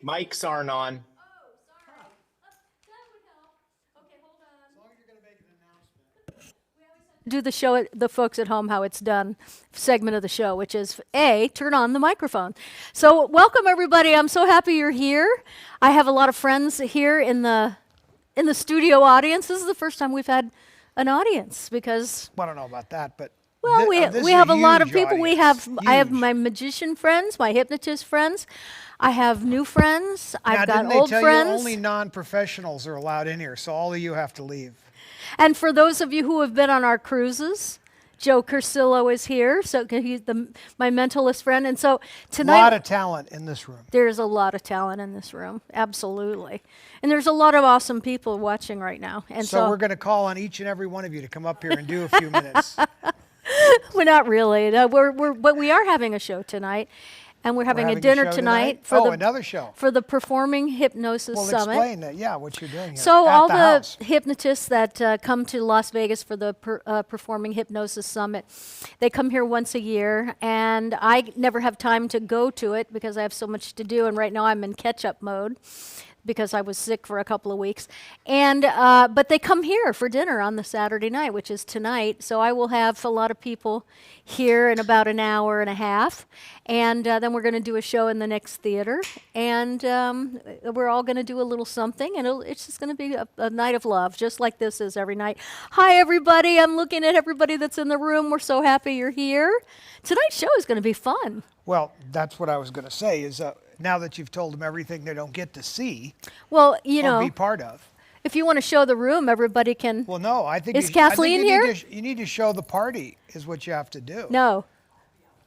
Mics aren't on. Oh, sorry. That would help. Okay, hold on. As long as you're going to make an announcement. We always have to do the show at the folks at home how it's done segment of the show, which is A, turn on the microphone. So welcome everybody. I'm so happy you're here. I have a lot of friends here in the studio audience. This is the first time we've had an audience because Well, I don't know about that, but well, this we is have a lot of huge people. audience. I have Huge. my magician friends, my hypnotist friends. I have new friends. Now, I've got didn't old they tell friends. you only non-professionals are allowed in here, so all of you have to leave. And for those of you who have been on our cruises, Joe Cursillo is here. So he's my mentalist friend. And so A tonight, lot of talent in this room. there's a lot of talent in this room. Absolutely. And there's a lot of awesome people watching right now. And So we're going to call on each and every one of you to come up here and do a few minutes. we're not really. No, but we are having a show tonight. And we're having a having a dinner show tonight tonight? Oh, another show. for the Performing Hypnosis Well, Summit. explain that. Yeah, what you're doing here. So at all the the house. hypnotists that come to Las Vegas for the Performing Hypnosis Summit, they come here once a year, and I never have time to go to it because I have so much to do, and right now I'm in catch-up mode because I was sick for a couple of weeks. And but they come here for dinner on the Saturday night, which is tonight. So I will have a lot of people here in about an hour and a half, and then we're going to do a show in the next theater, and we're all going to do a little something, and it's just going to be a night of love, just like this is every night. Hi, everybody. I'm looking at everybody that's in the room. We're so happy you're here. Tonight's show is going to be fun. Well, that's what I was going to say is now that you've told them everything they don't get to see Well, you or know, be part of. if you want to show the room, everybody can. Well, no, I think Is you sh- I think Kathleen you here? Need you need to show the party is what you have to do. No.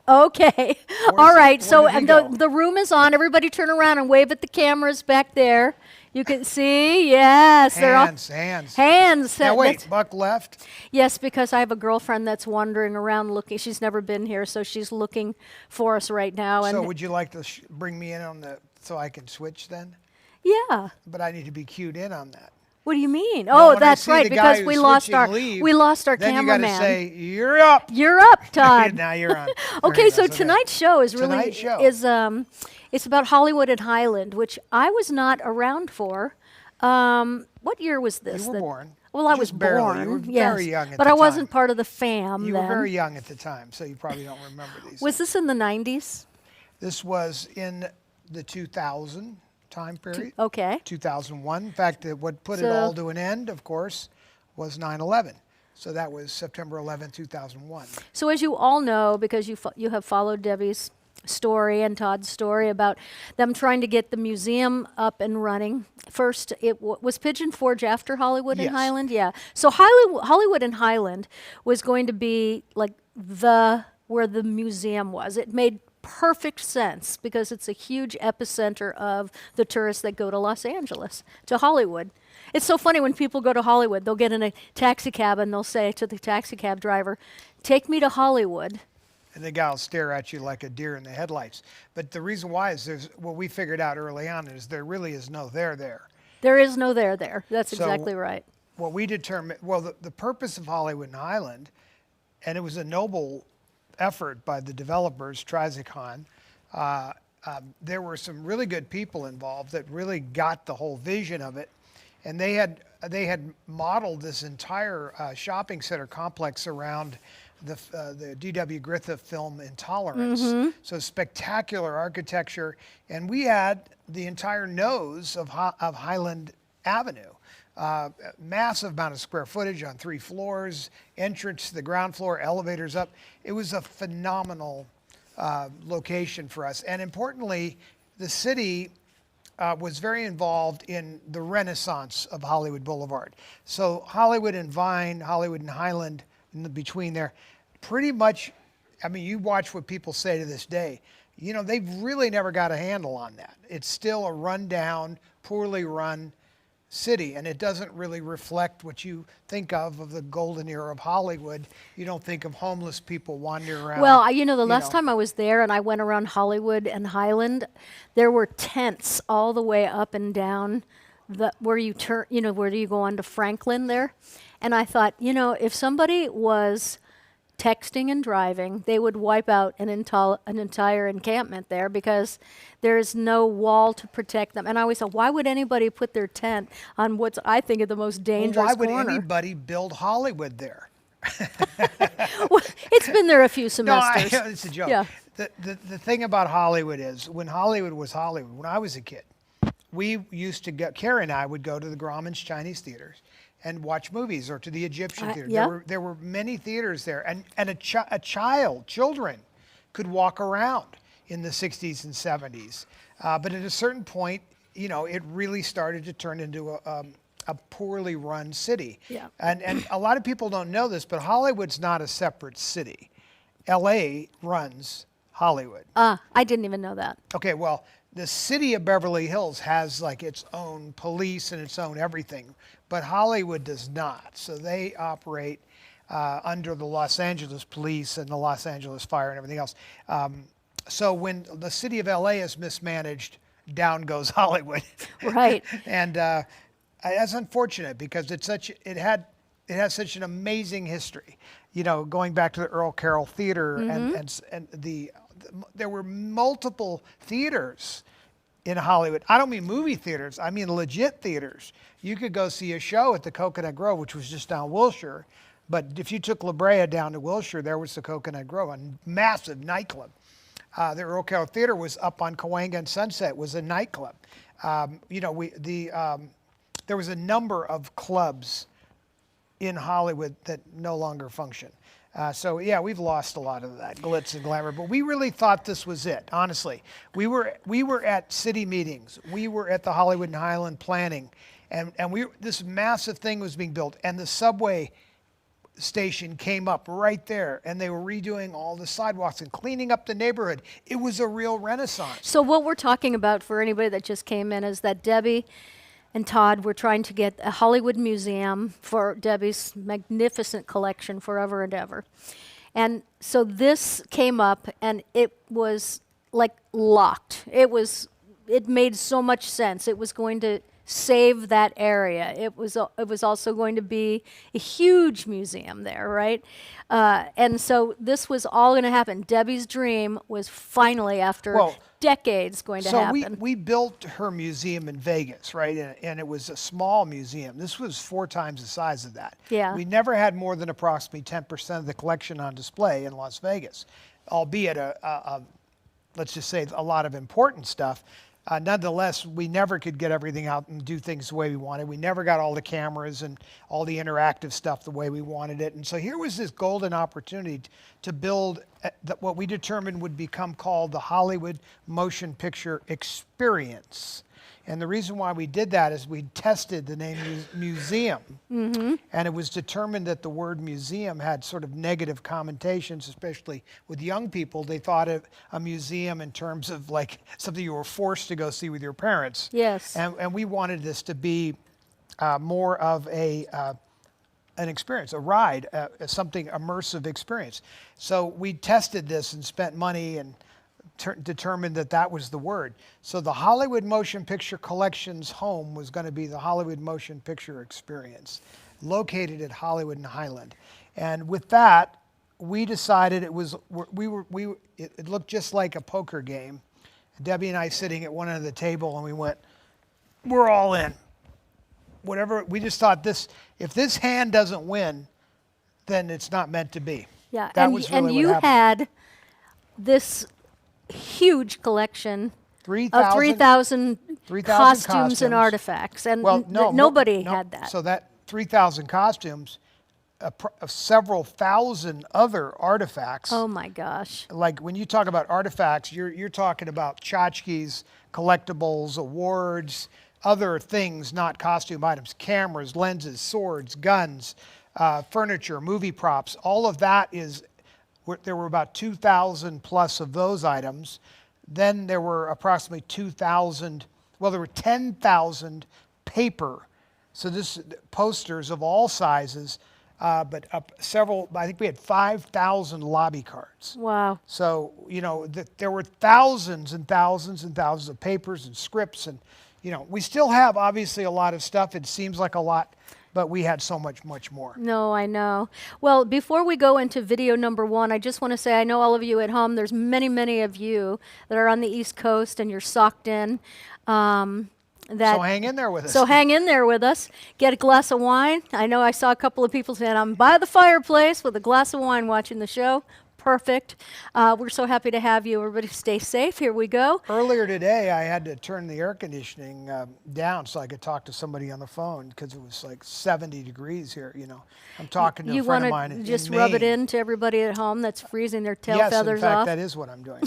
Okay. All right. So where did he and go? the room is on. Everybody turn around and wave at the cameras back there. You can see. Yes. They're all Hands. hands. Now wait, That's- Buck left. Yes, because I have a girlfriend that's wandering around looking. She's never been here, so she's looking for us right now. And So would you like to bring me in on so I can switch then? yeah. But I need to be cued in on that. What do you mean? Well, Oh, when I that's see right. the guy Because who's we lost switching our leave, we lost our then cameraman. you got to say, "You're up." You're up, Todd. Now you're on. Okay, Very so nice. tonight's show is really Tonight's show. it's about Hollywood and Highland, which I was not around for. What year was this? You were born. Well, I Just was barely. born. You were yes, very young at but the I wasn't time. part of the fam You then. were very young at the time, so you probably don't remember these. Was this in the 90s? This was in the 2000 time period. Okay. 2001. In fact, what put it So- all to an end, of course, was 9/11. So that was September 11, 2001. So as you all know, because you have followed Debbie's story and Todd's story about them trying to get the museum up and running. First, it was Pigeon Forge after Hollywood and Yes. Highland? Yeah. So Hollywood and Highland was going to be like where the museum was. It made perfect sense because it's a huge epicenter of the tourists that go to Los Angeles, to Hollywood. It's so funny when people go to Hollywood, they'll get in a taxi cab and they'll say to the taxi cab driver, "Take me to Hollywood." And the guy will stare at you like a deer in the headlights. But the reason why is what we figured out early on is there really is no there there. There is no there. That's So- exactly right. What we determined, well, the purpose of Hollywood and Highland, and it was a noble effort by the developers, Trizicon, there were some really good people involved that really got the whole vision of it. And they had modeled this entire shopping center complex around the D.W. Griffith film Intolerance. So spectacular architecture, and we had the entire nose of Highland Avenue. Massive amount of square footage on 3 floors, entrance to the ground floor, elevators up. It was a phenomenal location for us, and importantly, the city was very involved in the renaissance of Hollywood Boulevard. So Hollywood and Vine, Hollywood and Highland, in the between there, pretty much, I mean, you watch what people say to this day, you know, they've really never got a handle on that. It's still a rundown, poorly run city, and it doesn't really reflect what you think of the golden era of Hollywood. You don't think of homeless people wandering around. Well, the last time I was there and I went around Hollywood and Highland, there were tents all the way up and down where you turn, where you go onto Franklin there. And I thought, if somebody was texting and driving, they would wipe out an entire encampment there because there's no wall to protect them. And I always thought, why would anybody put their tent on what's, I think, of the most dangerous Why would corner? anybody build Hollywood there? Well, it's been there a few No, semesters. it's a joke. Yeah. The thing about Hollywood is, when Hollywood was Hollywood, when I was a kid, we used to go, Carrie and I would go to the Grauman's Chinese theaters and watch movies, or to the Egyptian theater. yeah. There were many theaters there, and children could walk around in the 60s and 70s. But at a certain point, it really started to turn into a poorly run city. Yeah. And a lot of people don't know this, but Hollywood's not a separate city. LA runs Hollywood. I didn't even know that. Okay, well, the city of Beverly Hills has like its own police and its own everything, but Hollywood does not. So they operate under the Los Angeles police and the Los Angeles fire and everything else. So when the city of LA is mismanaged, down goes Hollywood. Right. And that's unfortunate because it has such an amazing history. Going back to the Earl Carroll Theater, and there were multiple theaters in Hollywood. I don't mean movie theaters, I mean legit theaters. You could go see a show at the Coconut Grove, which was just down Wilshire, but if you took La Brea down to Wilshire, there was the Coconut Grove, a massive nightclub. The Earl Carroll Theater was up on Cahuenga and Sunset, was a nightclub. There was a number of clubs in Hollywood that no longer function. So yeah, we've lost a lot of that glitz and glamour, but we really thought this was it, honestly. We were at city meetings. We were at the Hollywood Highland planning, and this massive thing was being built, and the subway station came up right there, and they were redoing all the sidewalks and cleaning up the neighborhood. It was a real renaissance. So what we're talking about, for anybody that just came in, is that Debbie and Todd were trying to get a Hollywood museum for Debbie's magnificent collection forever and ever. And so this came up, and it was like locked. It made so much sense. It was going to save that area. It was also going to be a huge museum there, right? And so this was all going to happen. Debbie's dream was finally, after decades, going to happen. So we built her museum in Vegas, right? And it was a small museum. This was 4 times the size of that. Yeah. We never had more than approximately 10% of the collection on display in Las Vegas, albeit let's just say a lot of important stuff. Nonetheless, we never could get everything out and do things the way we wanted. We never got all the cameras and all the interactive stuff the way we wanted it. And so here was this golden opportunity to build what we determined would become called the Hollywood Motion Picture Experience. And the reason why we did that is we tested the name museum. And it was determined that the word museum had sort of negative connotations, especially with young people. They thought of a museum in terms of like something you were forced to go see with your parents. Yes. And we wanted this to be more of an experience, a ride, something immersive experience. So we tested this and spent money and determined that was the word. So the Hollywood Motion Picture Collection's home was going to be the Hollywood Motion Picture Experience, located at Hollywood and Highland. And with that, we decided it looked just like a poker game. Debbie and I sitting at one end of the table, and we went, we're all in. Whatever, we just thought if this hand doesn't win, then it's not meant to be. Yeah, That was really and what you happened. had this huge collection 3,000 of 3,000 costumes and costumes. artifacts, and No, nobody no. had that. So that 3,000 costumes, several thousand other artifacts. Oh my gosh. Like when you talk about artifacts, you're talking about tchotchkes, collectibles, awards, other things, not costume items, cameras, lenses, swords, guns, furniture, movie props. All of that there were about 2,000 plus of those items. Then there were approximately 2,000, there were 10,000 paper. So this posters of all sizes, but I think we had 5,000 lobby cards. Wow. So, there were thousands and thousands and thousands of papers and scripts, and, we still have obviously a lot of stuff. It seems like a lot but we had so much more. No, I know. Well, before we go into video number 1, I just want to say I know all of you at home, there's many of you that are on the East Coast and you're socked in. So hang in there with us. So hang in there with us. Get a glass of wine. I know I saw a couple of people saying, I'm by the fireplace with a glass of wine watching the show. Perfect. We're so happy to have you. Everybody stay safe. Here we go. Earlier today, I had to turn the air conditioning down so I could talk to somebody on the phone because it was like 70 degrees here. You know, I'm talking to a friend of mine in You want to just Maine. rub it in to everybody at home that's freezing their tail feathers Yes, in fact, off? that is what I'm doing.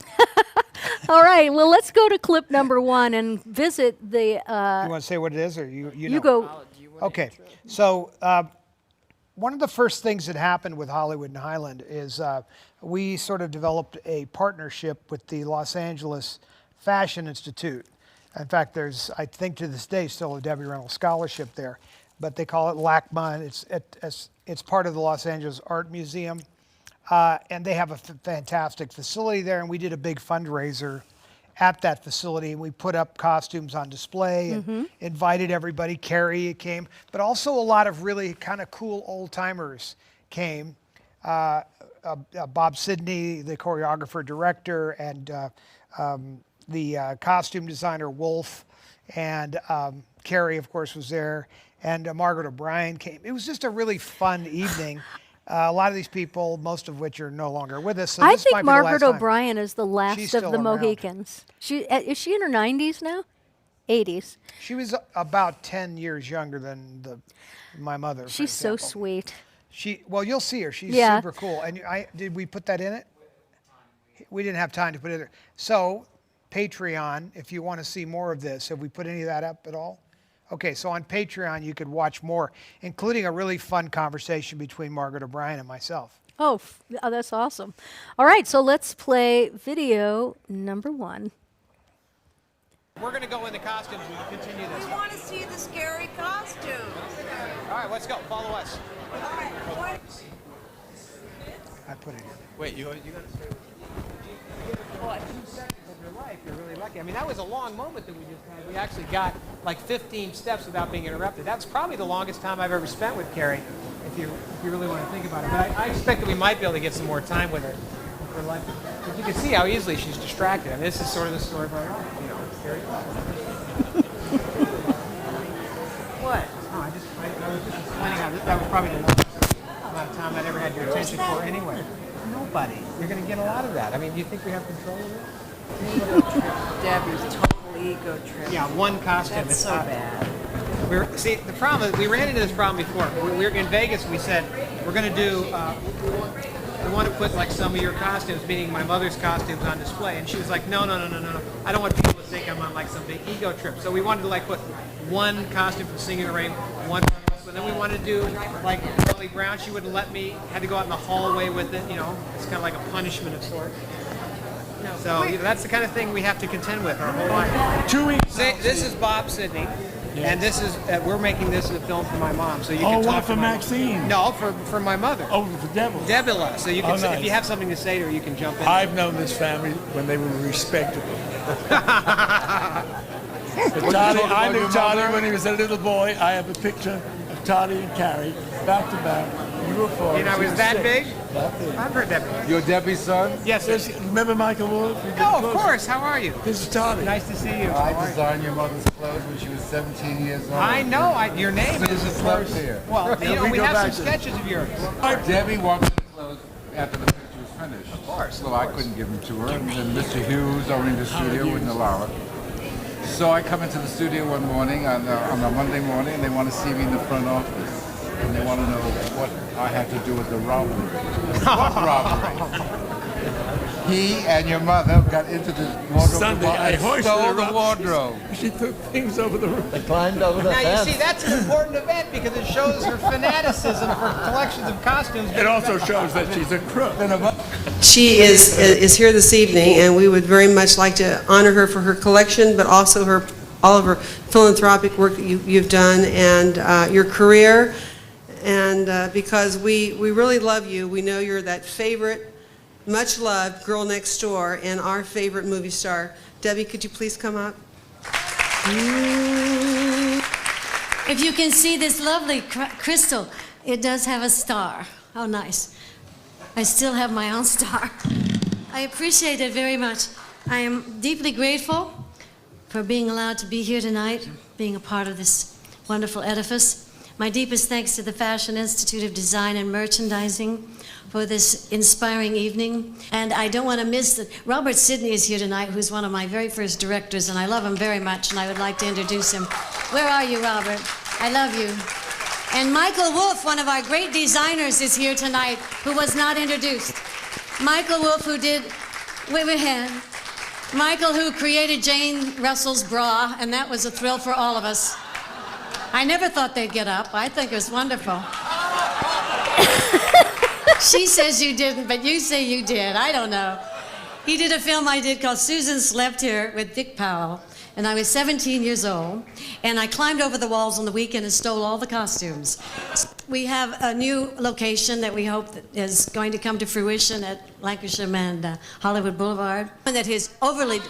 All right. Well, let's go to clip number 1 and visit the. You want to say what it is, or you know? You go. Okay. So one of the first things that happened with Hollywood and Highland is we sort of developed a partnership with the Los Angeles Fashion Institute. In fact, there's, I think to this day, still a Debbie Reynolds scholarship there, but they call it LACMA, and it's part of the Los Angeles Art Museum. And they have a fantastic facility there, and we did a big fundraiser at that facility, and we put up costumes on display and invited everybody. Carrie came, but also a lot of really kind of cool old-timers came. Bob Sidney, the choreographer director, and the costume designer Wolf, and Carrie, of course, was there, and Margaret O'Brien came. It was just a really fun evening. A lot of these people, most of which are no longer with us. So I this might think be the last Margaret time. O'Brien is the last She's of still the around. Mohicans. Is she in her 90s now? 80s. She was about 10 years younger than my mother. for She's so example. sweet. Well, you'll see her. She's Yeah. super cool. And did we put that in it? We didn't have time to put it there. So, Patreon, if you want to see more of this, have we put any of that up at all? Okay, so on Patreon, you could watch more, including a really fun conversation between Margaret O'Brien and myself. Oh, that's awesome. All right, so let's play video number 1. We're going to go into costumes and continue this. We want to see the scary costumes. All right, let's go. Follow us. All right, what? I put it in. Wait, you got to stay with What? 2 seconds of your life. You're really lucky. I mean, that was a long moment that we just had. We actually got like 15 steps without being interrupted. That's probably the longest time I've ever spent with Carrie, if you really want to think about it. But I expect that we might be able to get some more time with her. For life. But you can see how easily she's distracted. I mean, this is sort of the story of our life. You know, Carrie. What? No, I was just explaining how that was probably the longest amount of time I'd ever had your attention for anyway. Nobody. You're going to get a lot of that. I mean, do you think we have control of it? Ego trip. Debbie's total ego trip. Yeah, one costume. That's It's so not- bad. See, the problem is we ran into this problem before. We were in Vegas. We said we're going to do. We want to put like some of your costumes, meaning my mother's costumes, on display. And she was like, no. I don't want people to think I'm on like some big ego trip. So we wanted to like put one costume from Singing in the Rain, one. But then we wanted to do like Charlie Brown. She wouldn't let me. Had to go out in the hallway with it. You know, it's kind of like a punishment of sorts. So that's the kind of thing we have to contend with our whole life. 2 weeks. This is Bob Sidney, and this is we're making this as a film for my mom. So you Oh, can talk one for to my Maxine. No, for my mother. Oh, the devil. Debula. So you can Oh, say, if nice. you have something to say to her, you can jump in. I've known this family when they were respectable. Toddy, I knew Toddy when he was a little boy. I have a picture of Toddy and Carrie back to back. You were 4. You know, she is that 6. big? That big. I've heard that before. You're Debbie's son? Yes, Yes, sir. remember Michael Wolf? We did Oh, of close. course. How are you? This is Toddy. Nice to see you. I designed your mother's clothes when she was 17 years old. I know. Your name is, of course. here. Well, you know, we we go have back some to- sketches of yours. Debbie wanted the clothes after the picture was finished. Of course. So I couldn't give them to her, and Mr. Hughes, owning the studio, wouldn't allow it. So I come into the studio one morning on a Monday morning, and they want to see me in the front office. And they want to know what I had to do with the robbery. What robbery? He and your mother got into the wardrobe Sunday, I and hoisted stole her the up. wardrobe. She took things over the roof. They climbed over the Now, you fence. see, that's an important event because it shows her fanaticism for collections of costumes. It also shows that she's a crook. She is here this evening, and we would very much like to honor her for her collection, but also all of her philanthropic work that you've done and your career. And because we really love you, we know you're that favorite, much-loved girl next door and our favorite movie star. Debbie, could you please come up? If you can see this lovely crystal, it does have a star. How nice. I still have my own star. I appreciate it very much. I am deeply grateful for being allowed to be here tonight, being a part of this wonderful edifice. My deepest thanks to the Fashion Institute of Design and Merchandising for this inspiring evening. And I don't want to miss that Robert Sidney is here tonight, who's one of my very first directors, and I love him very much, and I would like to introduce him. Where are you, Robert? I love you. And Michael Wolff, one of our great designers, is here tonight, who was not introduced. Michael Wolff, who did, wave a hand. Michael, who created Jane Russell's bra, and that was a thrill for all of us. I never thought they'd get up. I think it was wonderful. She says you didn't, but you say you did. I don't know. He did a film I did called Susan Slept Here with Dick Powell, and I was 17 years old, and I climbed over the walls on the weekend and stole all the costumes. We have a new location that we hope that is going to come to fruition at Lancashire and Hollywood Boulevard, and that is overly...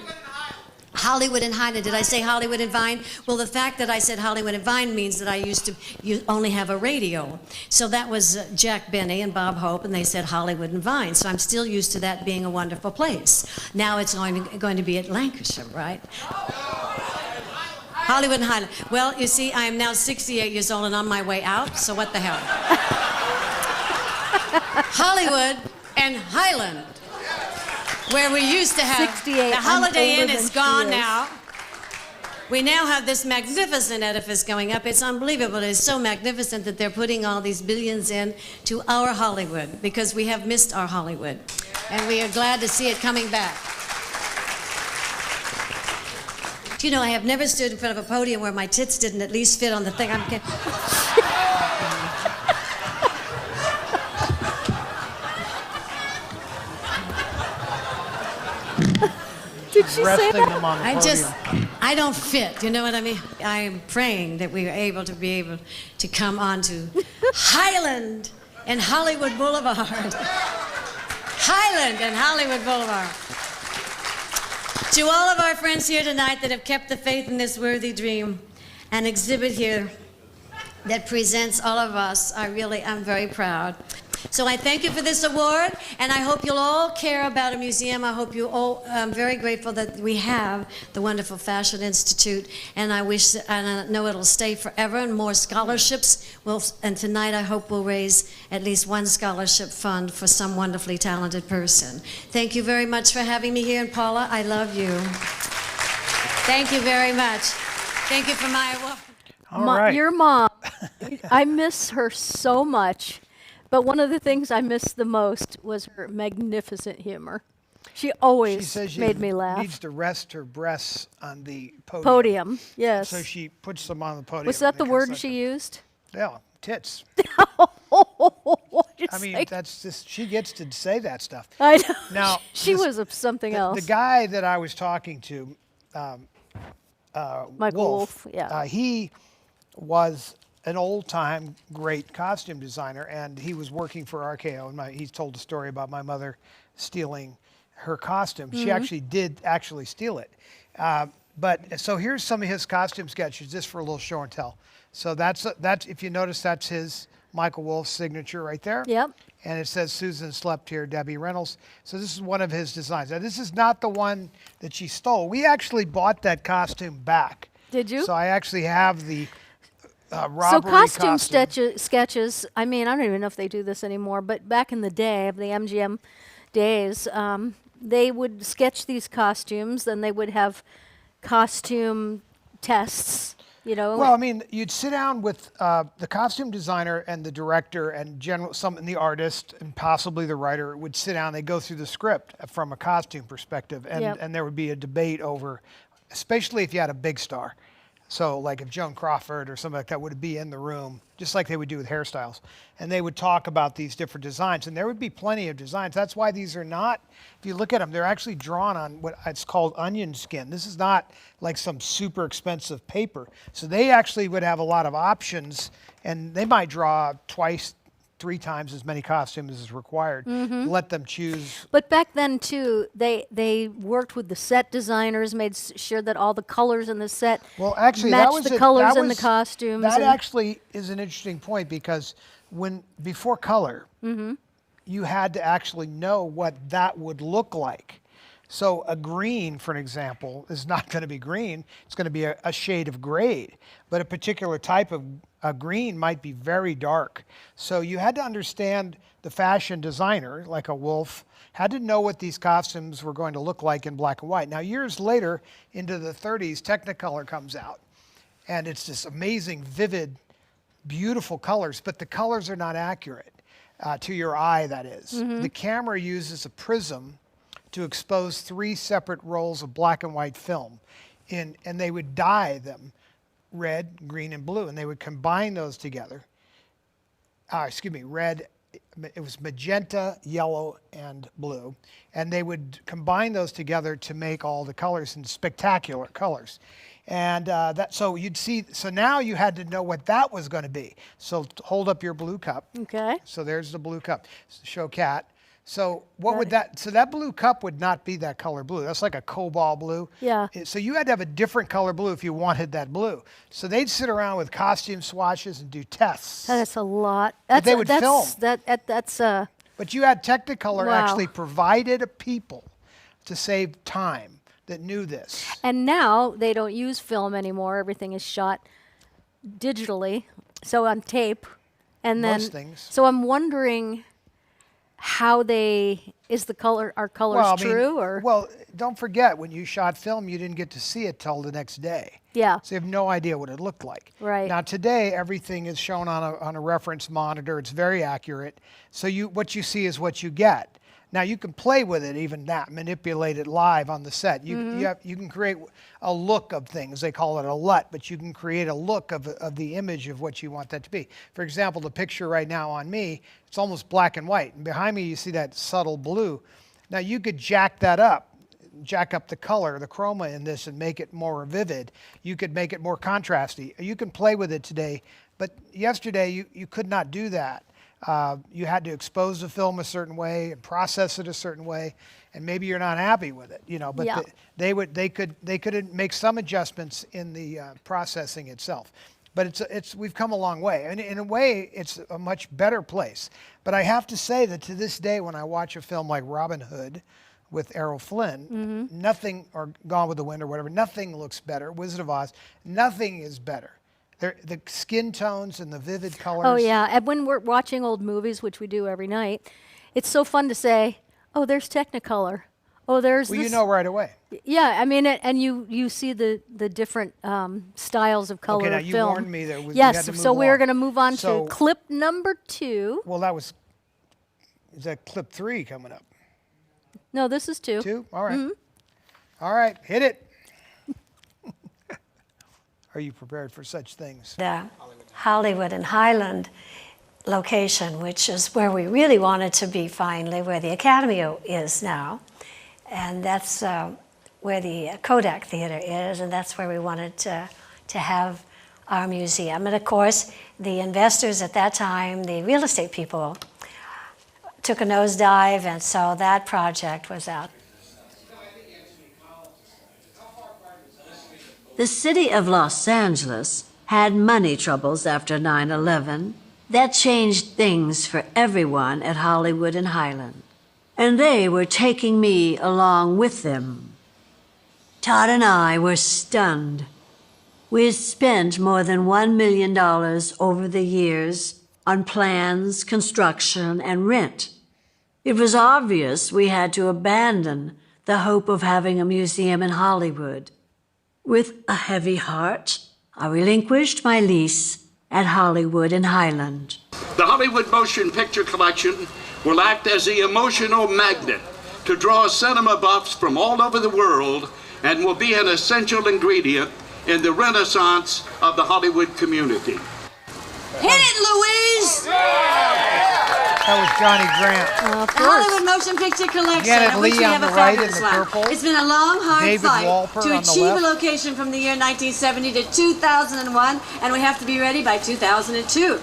Hollywood and Highland. Did I say Hollywood and Vine? Well, the fact that I said Hollywood and Vine means that I used to only have a radio. So that was Jack Benny and Bob Hope, and they said Hollywood and Vine. So I'm still used to that being a wonderful place. Now it's going to be at Lancashire, right? Hollywood and Highland. Well, you see, I am now 68 years old and on my way out, so what the hell? Hollywood and Highland, where we used to have 68. the Holiday I'm Inn older is than gone she is. now. We now have this magnificent edifice going up. It's unbelievable. It's so magnificent that they're putting all these billions in to our Hollywood, because we have missed our Hollywood. And we are glad to see it coming back. You know, I have never stood in front of a podium where my tits didn't at least fit on the thing. Did she say Resting that? them on the podium. I don't fit, you know what I mean? I am praying that we are able to come onto Highland and Hollywood Boulevard. Highland and Hollywood Boulevard. To all of our friends here tonight that have kept the faith in this worthy dream, an exhibit here that presents all of us, I'm very proud. So I thank you for this award, and I hope you'll all care about a museum. I hope you all, I'm very grateful that we have the wonderful Fashion Institute, and I know it'll stay forever, and more scholarships will, and tonight I hope we'll raise at least one scholarship fund for some wonderfully talented person. Thank you very much for having me here, and Paula, I love you. Thank you very much. Thank you for my award. All right. Your mom, I miss her so much. But one of the things I missed the most was her magnificent humor. She always She says she made me laugh. needs to rest her breasts on the podium. Podium, yes. So she puts them on the podium. Was that and the it comes word like she used? Yeah, tits. Just I mean, say- that's just, she gets to say that stuff. I know. Now, she this- was something else. The guy that I was talking to, Michael Wolff, yeah. he was an old-time great costume designer, and he was working for RKO. And he told a story about my mother stealing her costume. She actually did steal it. But so here's some of his costume sketches, just for a little show and tell. So that's if you notice, that's his Michael Wolff signature right there. Yep. And it says Susan Slept Here, Debbie Reynolds. So this is one of his designs. Now this is not the one that she stole. We actually bought that costume back. Did you? So I actually have the So robbery costume sketches, I mean, I don't even know if they do this anymore, but back in the day, of the MGM days, they would sketch these costumes, and they would have costume tests, you know. Well, I mean, you'd sit down with the costume designer and the director and the artist and possibly the writer would sit down. They go through the script from a costume perspective, and Yep. and there would be a debate over, especially if you had a big star. So, like if Joan Crawford or something like that would be in the room, just like they would do with hairstyles, and they would talk about these different designs, and there would be plenty of designs. That's why these are not. If you look at them, they're actually drawn on what it's called onion skin. This is not like some super expensive paper. So they actually would have a lot of options, and they might draw twice 3 times as many costumes as required. Let them choose. But back then too, they worked with the set designers, made sure that all the colors in the set Well, actually, matched the colors in the costumes. That and- actually is an interesting point because before color, you had to actually know what that would look like. So a green, for an example, is not going to be green. It's going to be a shade of gray. But a particular type of a green might be very dark. So you had to understand the fashion designer, like a Wolf, had to know what these costumes were going to look like in black and white. Now, years later, into the 30s, Technicolor comes out. And it's this amazing, vivid, beautiful colors. But the colors are not accurate to your eye, that is. The camera uses a prism to expose 3 separate rolls of black and white film. And they would dye them red, green, and blue. And they would combine those together. Red, it was magenta, yellow, and blue. And they would combine those together to make all the colors in spectacular colors. And so you'd see, so now you had to know what that was going to be. So hold up your blue cup. Okay. So there's the blue cup. Show Cat. So what would so that blue cup would not be that color blue. That's like a cobalt blue. Yeah. So you had to have a different color blue if you wanted that blue. So they'd sit around with costume swatches and do tests. That's a lot. But they would film. That's But you had Technicolor Wow. actually provided a people to save time that knew this. And now they don't use film anymore. Everything is shot digitally, so on tape. And then, Most things. so I'm wondering how are colors true or? Well, don't forget, when you shot film, you didn't get to see it till the next day. Yeah. So you have no idea what it looked like. Right. Now today, everything is shown on a reference monitor. It's very accurate. So what you see is what you get. Now you can play with it, even that, manipulate it live on the set. You can create a look of things. They call it a LUT, but you can create a look of the image of what you want that to be. For example, the picture right now on me, it's almost black and white. And behind me, you see that subtle blue. Now you could jack that up, jack up the color, the chroma in this, and make it more vivid. You could make it more contrasty. You can play with it today, but yesterday you could not do that. You had to expose the film a certain way and process it a certain way, and maybe you're not happy with it, But Yeah. they could make some adjustments in the processing itself. But we've come a long way, and in a way, it's a much better place. But I have to say that to this day, when I watch a film like Robin Hood with Errol Flynn, nothing, or Gone with the Wind or whatever, nothing looks better. Wizard of Oz, nothing is better. The skin tones and the vivid colors. Oh yeah, and when we're watching old movies, which we do every night, it's so fun to say, "Oh, there's Technicolor. Oh, there's." Well, this. you know right away. Yeah, I mean, and you see the different styles of color Okay, now of you film. warned me that we yes, had to move so we're along. going to move on So- to clip number 2. Well, is that clip 3 coming up? No, this is 2. 2? All right. All right, hit it. Are you prepared for such things? The Hollywood and Highland location, which is where we really wanted to be finally, where the Academy is now. And that's where the Kodak Theater is, and that's where we wanted to have our museum. And of course, the investors at that time, the real estate people, took a nosedive, and so that project was out. The city of Los Angeles had money troubles after 9/11. That changed things for everyone at Hollywood and Highland. And they were taking me along with them. Todd and I were stunned. We had spent more than $1 million over the years on plans, construction, and rent. It was obvious we had to abandon the hope of having a museum in Hollywood. With a heavy heart, I relinquished my lease at Hollywood and Highland. The Hollywood Motion Picture Collection will act as the emotional magnet to draw cinema buffs from all over the world and will be an essential ingredient in the renaissance of the Hollywood community. Hit it, Louise! That was Johnny Grant. The Hollywood Motion Picture Collection, Janet of which Leigh we on have a the right in fabulous the one. purple. It's been a long, hard David fight Walper to on the achieve a left. location from the year 1970 to 2001, and we have to be ready by 2002.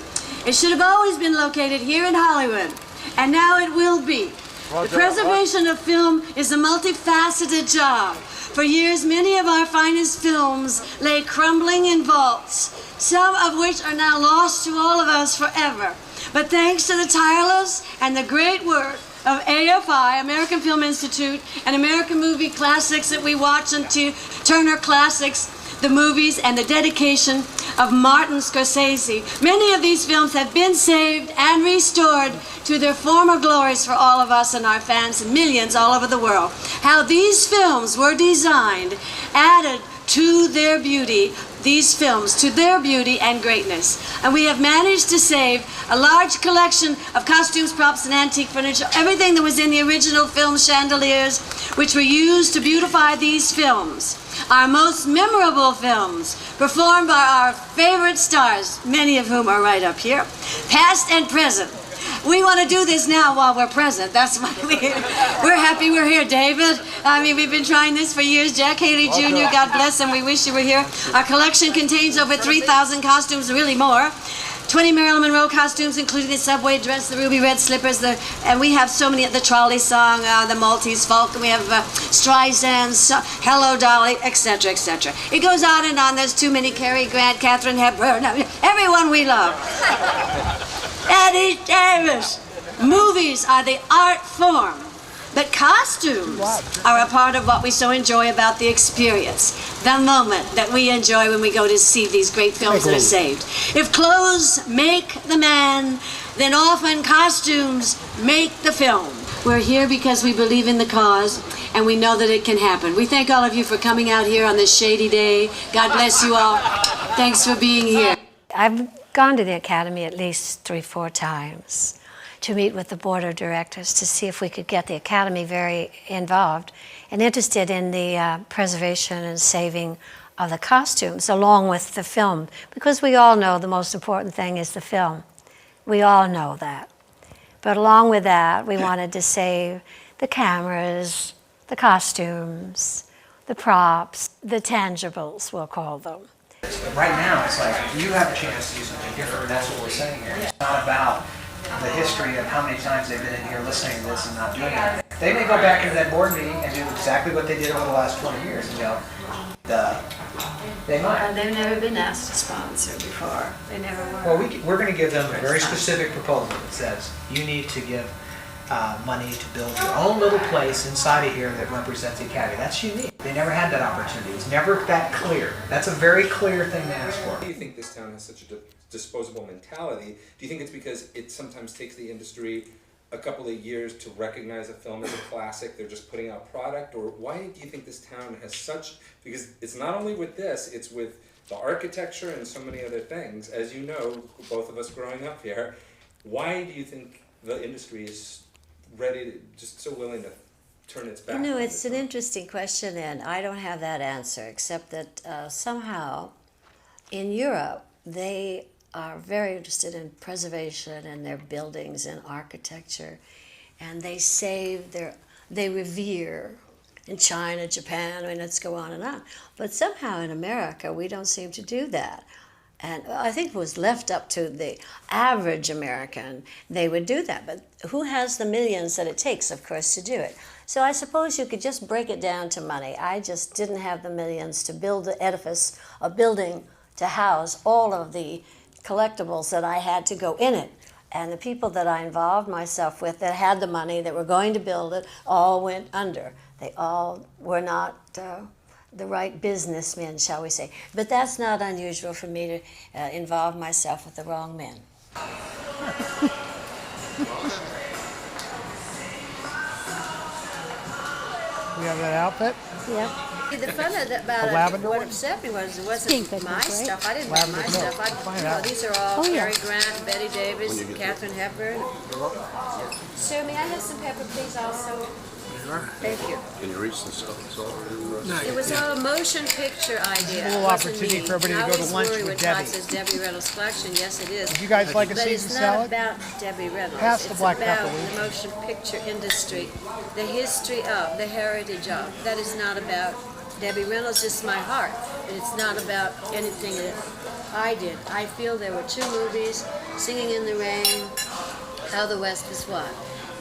It should have always been located here in Hollywood, and now it will be. The preservation of film is a multifaceted job. For years, many of our finest films lay crumbling in vaults, some of which are now lost to all of us forever. But thanks to the tireless and the great work of AFI, American Film Institute, and American Movie Classics that we watch on Turner Classics, the movies, and the dedication of Martin Scorsese, many of these films have been saved and restored to their former glories for all of us and our fans and millions all over the world. How these films were designed added to their beauty, these films, to their beauty and greatness. And we have managed to save a large collection of costumes, props, and antique furniture, everything that was in the original film chandeliers, which were used to beautify these films. Our most memorable films, performed by our favorite stars, many of whom are right up here, past and present. We want to do this now while we're present. That's why we're happy we're here, David. I mean, we've been trying this for years. Jack Haley Jr., God bless him, we wish you were here. Our collection contains over 3,000 costumes, really more. 20 Marilyn Monroe costumes, including the subway dress, the ruby red slippers, and we have so many, the trolley song, the Maltese folk, and we have Streisand's Hello Dolly, etc., etc. It goes on and on. There's too many. Cary Grant, Katharine Hepburn, everyone we love. Eddie Davis. Movies are the art form, but costumes are a part of what we so enjoy about the experience, the moment that we enjoy when we go to see these great films that are saved. If clothes make the man, then often costumes make the film. We're here because we believe in the cause, and we know that it can happen. We thank all of you for coming out here on this shady day. God bless you all. Thanks for being here. I've gone to the Academy at least 3-4 times to meet with the board of directors to see if we could get the Academy very involved and interested in the preservation and saving of the costumes along with the film, because we all know the most important thing is the film. We all know that. But along with that, we wanted to save the cameras, the costumes, the props, the tangibles, we'll call them. Right now, it's like you have a chance to do something different, and that's what we're saying here. It's not about the history of how many times they've been in here listening to this and not doing anything. They may go back into that board meeting and do exactly what they did over the last 20 years and go, duh. They might. They've never been asked to sponsor before. They never were. Well, we're going to give them a very specific proposal that says you need to give money to build your own little place inside of here that represents the Academy. That's unique. They never had that opportunity. It's never that clear. That's a very clear thing to ask for. Why do you think this town has such a disposable mentality? Do you think it's because it sometimes takes the industry a couple of years to recognize a film as a classic, they're just putting out product? Or why do you think this town has such, because it's not only with this, it's with the architecture and so many other things, as you know, both of us growing up here, why do you think the industry is ready to, just so willing to turn its back? You know, it's an interesting question, and I don't have that answer, except that somehow in Europe, they are very interested in preservation and their buildings and architecture, and they save they revere in China, Japan, I mean, let's go on and on. But somehow in America, we don't seem to do that. And I think it was left up to the average American, they would do that. But who has the millions that it takes, of course, to do it? So I suppose you could just break it down to money. I just didn't have the millions to build the edifice, a building to house all of the collectibles that I had to go in it. And the people that I involved myself with that had the money, that were going to build it, all went under. They all were not the right businessmen, shall we say. But that's not unusual for me to involve myself with the wrong men. We have that outfit? Yep. The fun of about lavender what one? upset me was it wasn't my right? stuff. I didn't buy my Lavender, stuff. These are all Oh, yeah. Cary Grant, Betty Davis, and Katharine Hepburn. Sir, may I have some pepper, please, also? Thank you. Can you reach the stuff? It was all a motion picture idea. A little It wasn't opportunity me. for everybody to I go to always lunch worry with when Todd Debbie. says Debbie Reynolds collection. Yes, it is. Would you guys like a But Caesar it's not salad? about Debbie Reynolds. Pass the it's black about pepper, will you? the motion picture industry, the history of, the heritage of. That is not about Debbie Reynolds, just my heart. And it's not about anything that I did. I feel there were two movies Singing in the Rain, How the West Was Won,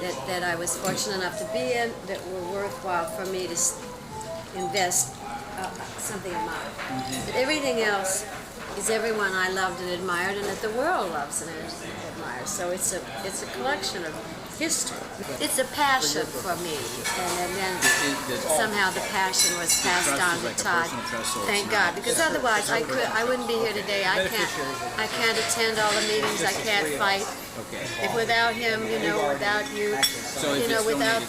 that I was fortunate enough to be in, that were worthwhile for me to invest something of mine. But everything else is everyone I loved and admired, and that the world loves and admires. So it's a collection of history. It's a passion for me, and then somehow the passion was passed on to Todd. Thank God, because otherwise I wouldn't be here today. I can't attend all the meetings. I can't fight. If without him, without you, without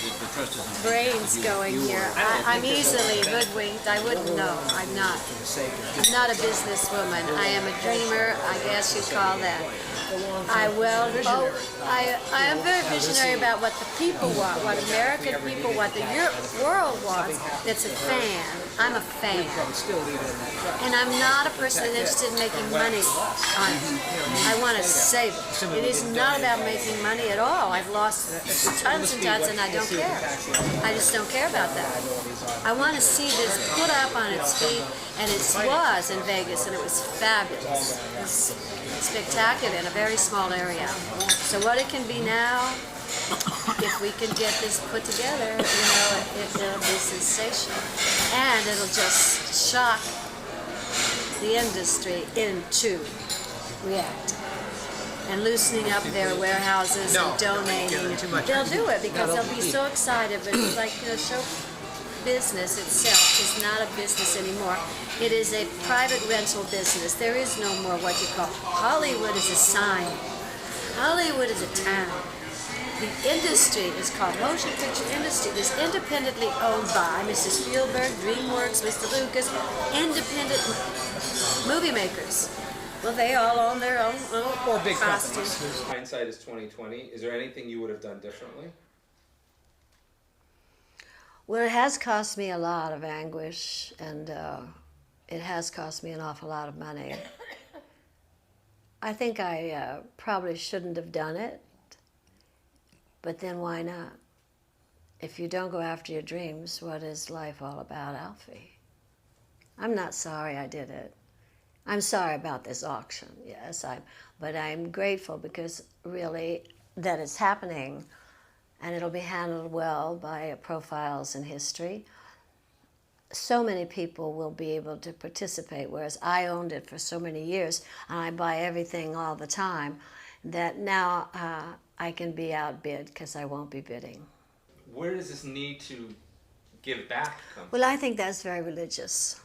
brains going here, I'm easily hoodwinked. I wouldn't know. I'm not a businesswoman. I am a dreamer, I guess you'd call that. I am very visionary about what the people want, what American people want, the world wants. That's a fan. I'm a fan. And I'm not a person interested in making money on it. I want to save it. It is not about making money at all. I've lost tons and tons and I don't care. I just don't care about that. I want to see this put up on its feet, and it was in Vegas, and it was fabulous. It was spectacular in a very small area. So what it can be now, if we can get this put together, it'll be sensational. And it'll just shock the industry into reacting and loosening up their warehouses and donating. They'll do it because they'll be so excited. But it's like, show business itself is not a business anymore. It is a private rental business. There is no more what you call Hollywood is a sign. Hollywood is a town. The industry is called motion picture industry. It is independently owned by Mr. Spielberg, DreamWorks, Mr. Lucas, independent movie makers. Well, they all own their own Or big costumes. companies. Hindsight is 2020. Is there anything you would have done differently? Well, it has cost me a lot of anguish, and it has cost me an awful lot of money. I think I probably shouldn't have done it, but then why not? If you don't go after your dreams, what is life all about, Alfie? I'm not sorry I did it. I'm sorry about this auction, yes, but I'm grateful because really that it's happening, and it'll be handled well by Profiles in History. So many people will be able to participate, whereas I owned it for so many years, and I buy everything all the time, that now I can be outbid because I won't be bidding. Where does this need to give back come from? Well, I think that's very religious.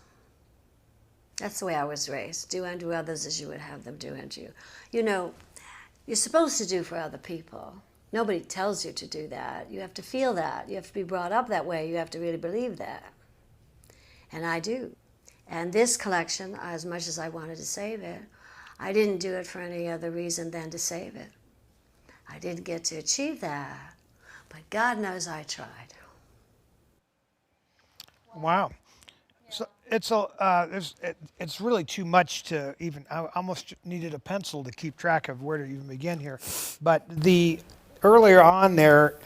That's the way I was raised. Do unto others as you would have them do unto you. You're supposed to do for other people. Nobody tells you to do that. You have to feel that. You have to be brought up that way. You have to really believe that. And I do. And this collection, as much as I wanted to save it, I didn't do it for any other reason than to save it. I didn't get to achieve that, but God knows I tried. Wow. So it's really too much to even. I almost needed a pencil to keep track of where to even begin here. But earlier on there,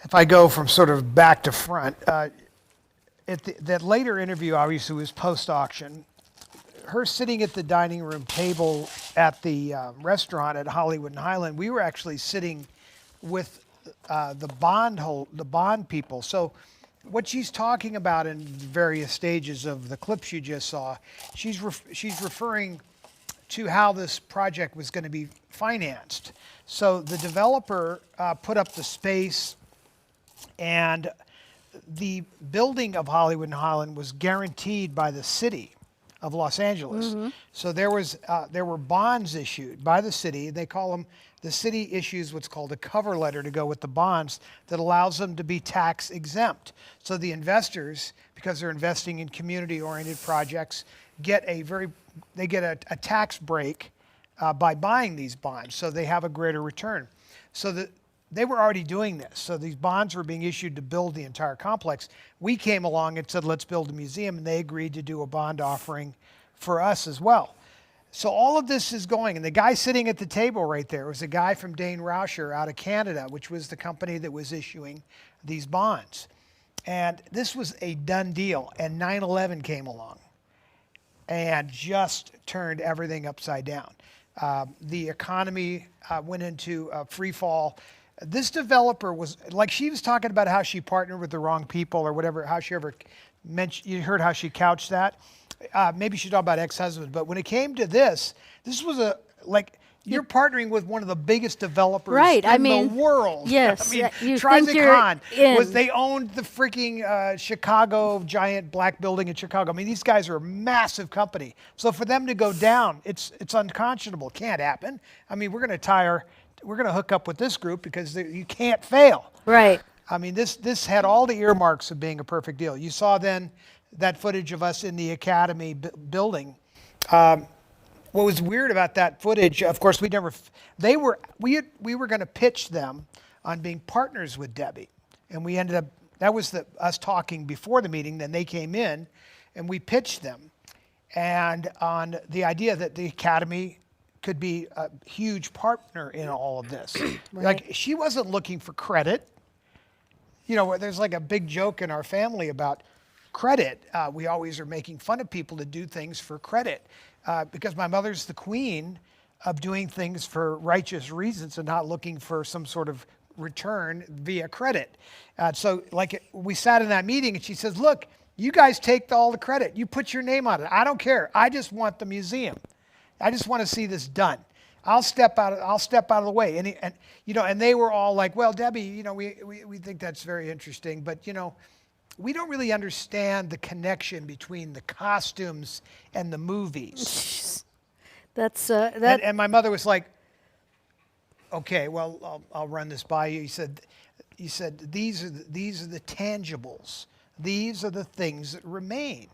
if I go from sort of back to front, that later interview obviously was post-auction. Her sitting at the dining room table at the restaurant at Hollywood Highland, we were actually sitting with the bond people. So what she's talking about in various stages of the clips you just saw, she's referring to how this project was going to be financed. So the developer put up the space, and the building of Hollywood and Highland was guaranteed by the city of Los Angeles. Mm-hmm. So there were bonds issued by the city. They call them, the city issues what's called a cover letter to go with the bonds that allows them to be tax exempt. So the investors, because they're investing in community-oriented projects, get a tax break by buying these bonds. So they have a greater return. So they were already doing this. So these bonds were being issued to build the entire complex. We came along and said, let's build a museum, and they agreed to do a bond offering for us as well. So all of this is going, and the guy sitting at the table right there was a guy from Dane Rauscher out of Canada, which was the company that was issuing these bonds. And this was a done deal, and 9/11 came along and just turned everything upside down. The economy went into free fall. This developer was, like she was talking about how she partnered with the wrong people or whatever, how she ever mentioned, you heard how she couched that? Maybe she talked about ex-husbands, but when it came to this was you're partnering with one of the biggest developers in the world. Yes. I mean, You think you're Trizicon they owned the freaking Chicago giant black building in Chicago. I mean, these guys are a massive company. So for them to go down, it's unconscionable. Can't happen. I mean, we're going to hook up with this group because you can't fail. Right. I mean, this had all the earmarks of being a perfect deal. You saw then that footage of us in the Academy building. What was weird about that footage, of course, we were going to pitch them on being partners with Debbie. And we ended up, that was us talking before the meeting, then they came in and we pitched them. And on the idea that the Academy could be a huge partner in all of this. Right. Like, she wasn't looking for credit. You know, there's like a big joke in our family about credit. We always are making fun of people to do things for credit. Because my mother's the queen of doing things for righteous reasons and not looking for some sort of return via credit. So we sat in that meeting and she says, look, you guys take all the credit. You put your name on it. I don't care. I just want the museum. I just want to see this done. I'll step out of the way. And they were all like, well, Debbie, we think that's very interesting, but we don't really understand the connection between the costumes and the movies. That's And my mother was like, okay, well, I'll run this by you. You said these are the tangibles. These are the things that remain.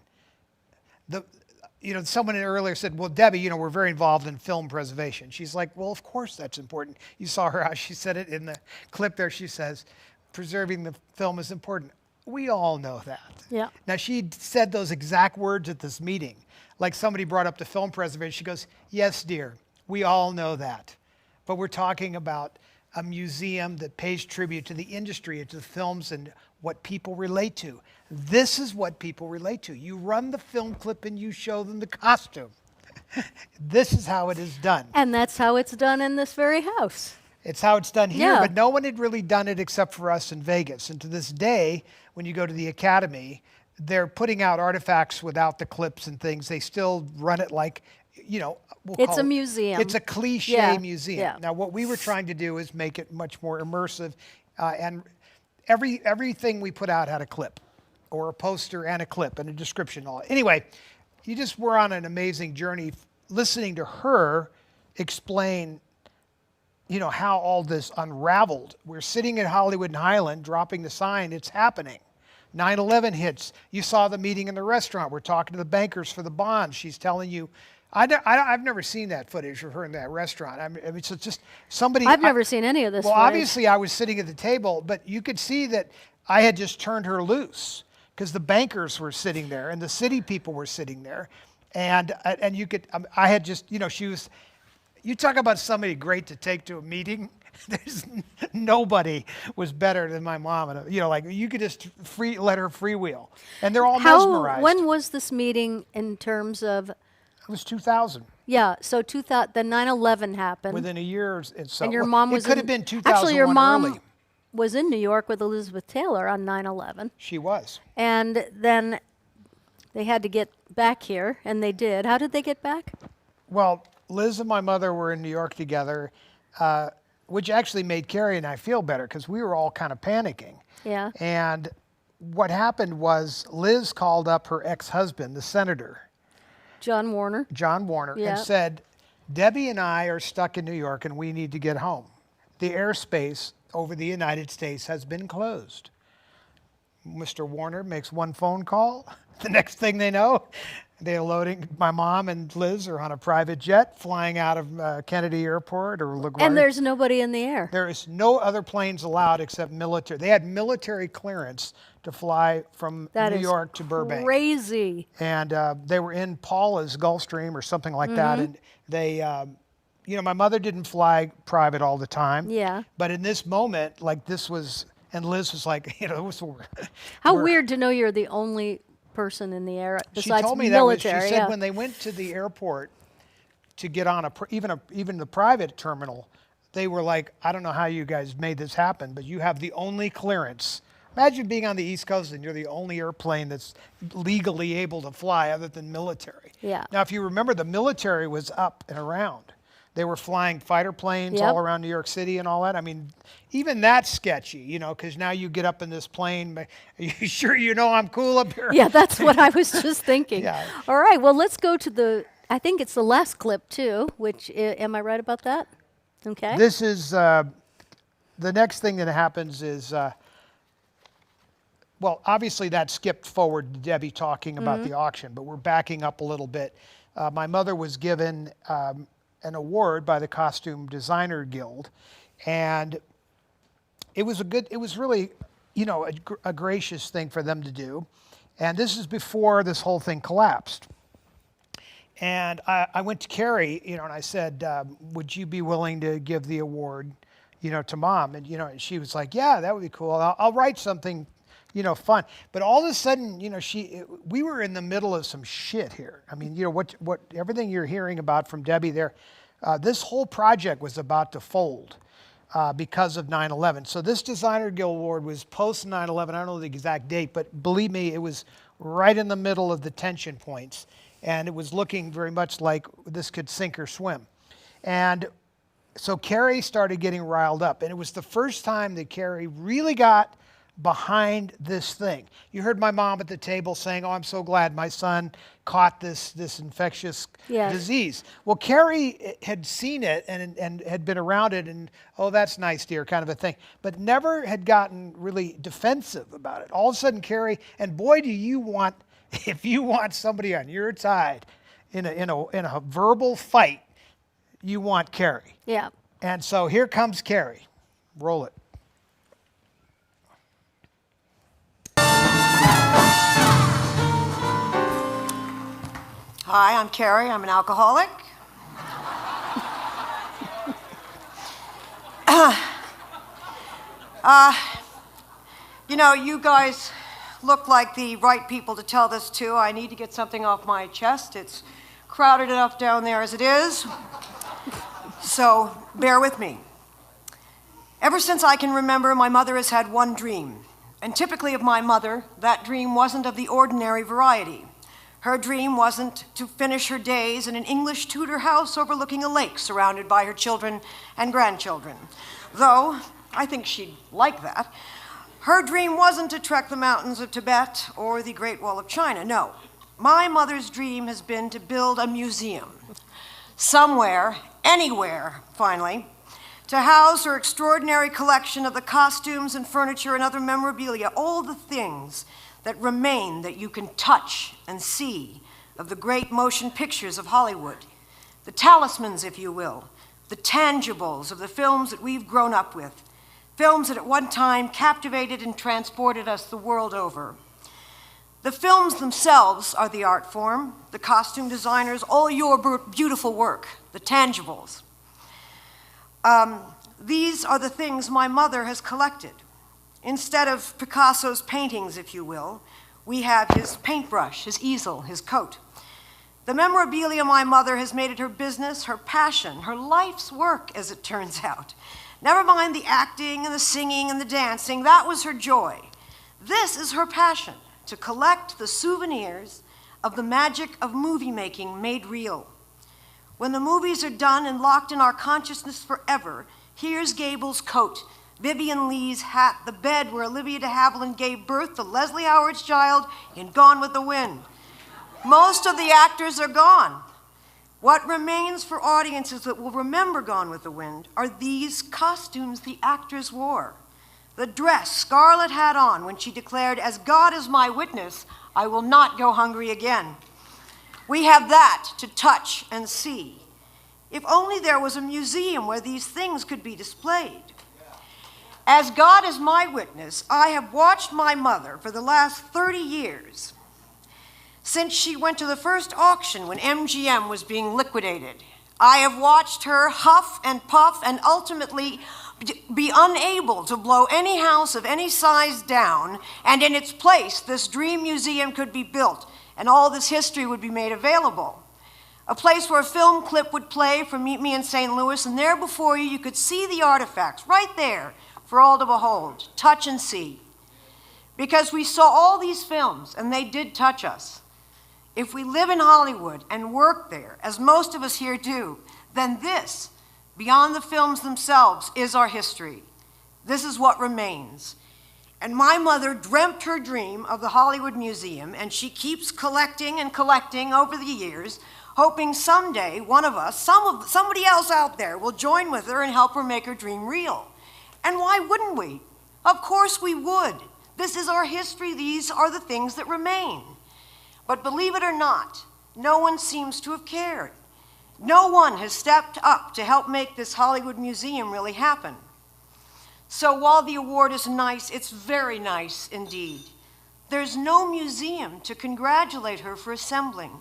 Someone earlier said, well, Debbie, we're very involved in film preservation. She's like, well, of course that's important. You saw her how she said it in the clip there. She says, preserving the film is important. We all know that. Yeah. Now, she said those exact words at this meeting. Like somebody brought up the film preservation. She goes, yes, dear, we all know that. But we're talking about a museum that pays tribute to the industry and to the films and what people relate to. This is what people relate to. You run the film clip and you show them the costume. This is how it is done. And that's how it's done in this very house. It's how it's done here, Yeah. but no one had really done it except for us in Vegas. And to this day, when you go to the Academy, they're putting out artifacts without the clips and things. They still run it like, It's a museum. It's a cliche museum. Yeah. Now, what we were trying to do is make it much more immersive, and everything we put out had a clip, or a poster and a clip and a description. All anyway, you just were on an amazing journey, listening to her explain, how all this unraveled. We're sitting at Hollywood Highland, dropping the sign. It's happening. 9/11 hits. You saw the meeting in the restaurant. We're talking to the bankers for the bonds. She's telling you. I've never seen that footage of her in that restaurant. I mean, so it's just somebody. I've never seen any of this Well, footage. obviously, I was sitting at the table, but you could see that I had just turned her loose because the bankers were sitting there and the city people were sitting there, and you could. I had just, she was. You talk about somebody great to take to a meeting. There's nobody was better than my mom. And you could just let her freewheel, and they're all mesmerized. When was this meeting in terms of? It was 2000. Yeah, so the 9/11 happened. Within a year, so and your mom was. It could have been 2001 Actually, your mom early. was in New York with Elizabeth Taylor on 9/11. She was. And then they had to get back here, and they did. How did they get back? Well, Liz and my mother were in New York together, which actually made Carrie and I feel better because we were all kind of panicking. Yeah. And what happened was Liz called up her ex-husband, the senator, John Warner, and said, Debbie and I are stuck in New York and we need to get home. The airspace over the United States has been closed. Mr. Warner makes one phone call. The next thing they know, they're loading. My mom and Liz are on a private jet flying out of Kennedy Airport or LaGuardia. and there's nobody in the air. There is no other planes allowed except military. They had military clearance to fly from New York to Burbank. Crazy. And they were in Paula's Gulfstream or something like that. And they, my mother didn't fly private all the time. Yeah. But in this moment, this was, and Liz was like, How weird to know you're the only person in the air besides she told me military. that she said when they went to the airport, to get on even the private terminal, they were like, I don't know how you guys made this happen, but you have the only clearance. Imagine being on the East Coast and you're the only airplane that's legally able to fly other than military. Yeah. Now, if you remember, the military was up and around. They were flying fighter planes Yep. all around New York City and all that. I mean, even that's sketchy, you know, because now you get up in this plane. Are you sure you know I'm cool up here? Yeah, that's what I was just thinking. Yeah. All right, well, let's go to I think it's the last clip too, which, am I right about that? Okay. This is, the next thing that happens is, well, obviously that skipped forward to Debbie talking about the auction, but we're backing up a little bit. My mother was given an award by the Costume Designer Guild, and it was really, you know, a gracious thing for them to do. And this is before this whole thing collapsed. And I went to Carrie, you know, and I said, would you be willing to give the award, you know, to Mom? And, you know, and she was like, yeah, that would be cool. I'll write something, you know, fun. But all of a sudden, you know, we were in the middle of some shit here. I mean, you know, what everything you're hearing about from Debbie there, this whole project was about to fold because of 9/11. So this Designer Guild Award was post 9/11. I don't know the exact date, but believe me, it was right in the middle of the tension points. And it was looking very much like this could sink or swim. And so Carrie started getting riled up. And it was the first time that Carrie really got behind this thing. You heard my mom at the table saying, oh, I'm so glad my son caught this infectious disease. Well, Carrie had seen it and had been around it and, oh, that's nice, dear, kind of a thing, but never had gotten really defensive about it. All of a sudden, Carrie, and boy, do you want, if you want somebody on your side in a verbal fight, you want Carrie. Yeah. And so here comes Carrie. Roll it. Hi, I'm Carrie. I'm an alcoholic. You know, you guys look like the right people to tell this to. I need to get something off my chest. It's crowded enough down there as it is. So bear with me. Ever since I can remember, my mother has had one dream. And typically of my mother, that dream wasn't of the ordinary variety. Her dream wasn't to finish her days in an English Tudor house overlooking a lake surrounded by her children and grandchildren. Though, I think she'd like that. Her dream wasn't to trek the mountains of Tibet or the Great Wall of China, no. My mother's dream has been to build a museum. Somewhere, anywhere, finally, to house her extraordinary collection of the costumes and furniture and other memorabilia, all the things that remain that you can touch and see of the great motion pictures of Hollywood, the talismans, if you will, the tangibles of the films that we've grown up with, films that at one time captivated and transported us the world over. The films themselves are the art form, the costume designers, all your beautiful work, the tangibles. These are the things my mother has collected. Instead of Picasso's paintings, if you will, we have his paintbrush, his easel, his coat. The memorabilia my mother has made it her business, her passion, her life's work, as it turns out. Never mind the acting and the singing and the dancing, that was her joy. This is her passion, to collect the souvenirs of the magic of movie making made real. When the movies are done and locked in our consciousness forever, here's Gable's coat, Vivian Lee's hat, the bed where Olivia de Havilland gave birth to Leslie Howard's child in Gone with the Wind. Most of the actors are gone. What remains for audiences that will remember Gone with the Wind are these costumes the actors wore. The dress Scarlett had on when she declared, "As God is my witness, I will not go hungry again." We have that to touch and see. If only there was a museum where these things could be displayed. As God is my witness, I have watched my mother for the last 30 years, since she went to the first auction when MGM was being liquidated. I have watched her huff and puff and ultimately be unable to blow any house of any size down, and in its place, this dream museum could be built, and all this history would be made available. a place where a film clip would play from Meet Me in St. Louis, and there before you could see the artifacts right there for all to behold, touch and see. Because we saw all these films, and they did touch us. If we live in Hollywood and work there, as most of us here do, then this, beyond the films themselves, is our history. This is what remains. And my mother dreamt her dream of the Hollywood Museum, and she keeps collecting and collecting over the years, hoping someday one of us, somebody else out there, will join with her and help her make her dream real. And why wouldn't we? Of course we would. This is our history. These are the things that remain. But believe it or not, no one seems to have cared. No one has stepped up to help make this Hollywood Museum really happen. So while the award is nice, it's very nice indeed. There's no museum to congratulate her for assembling.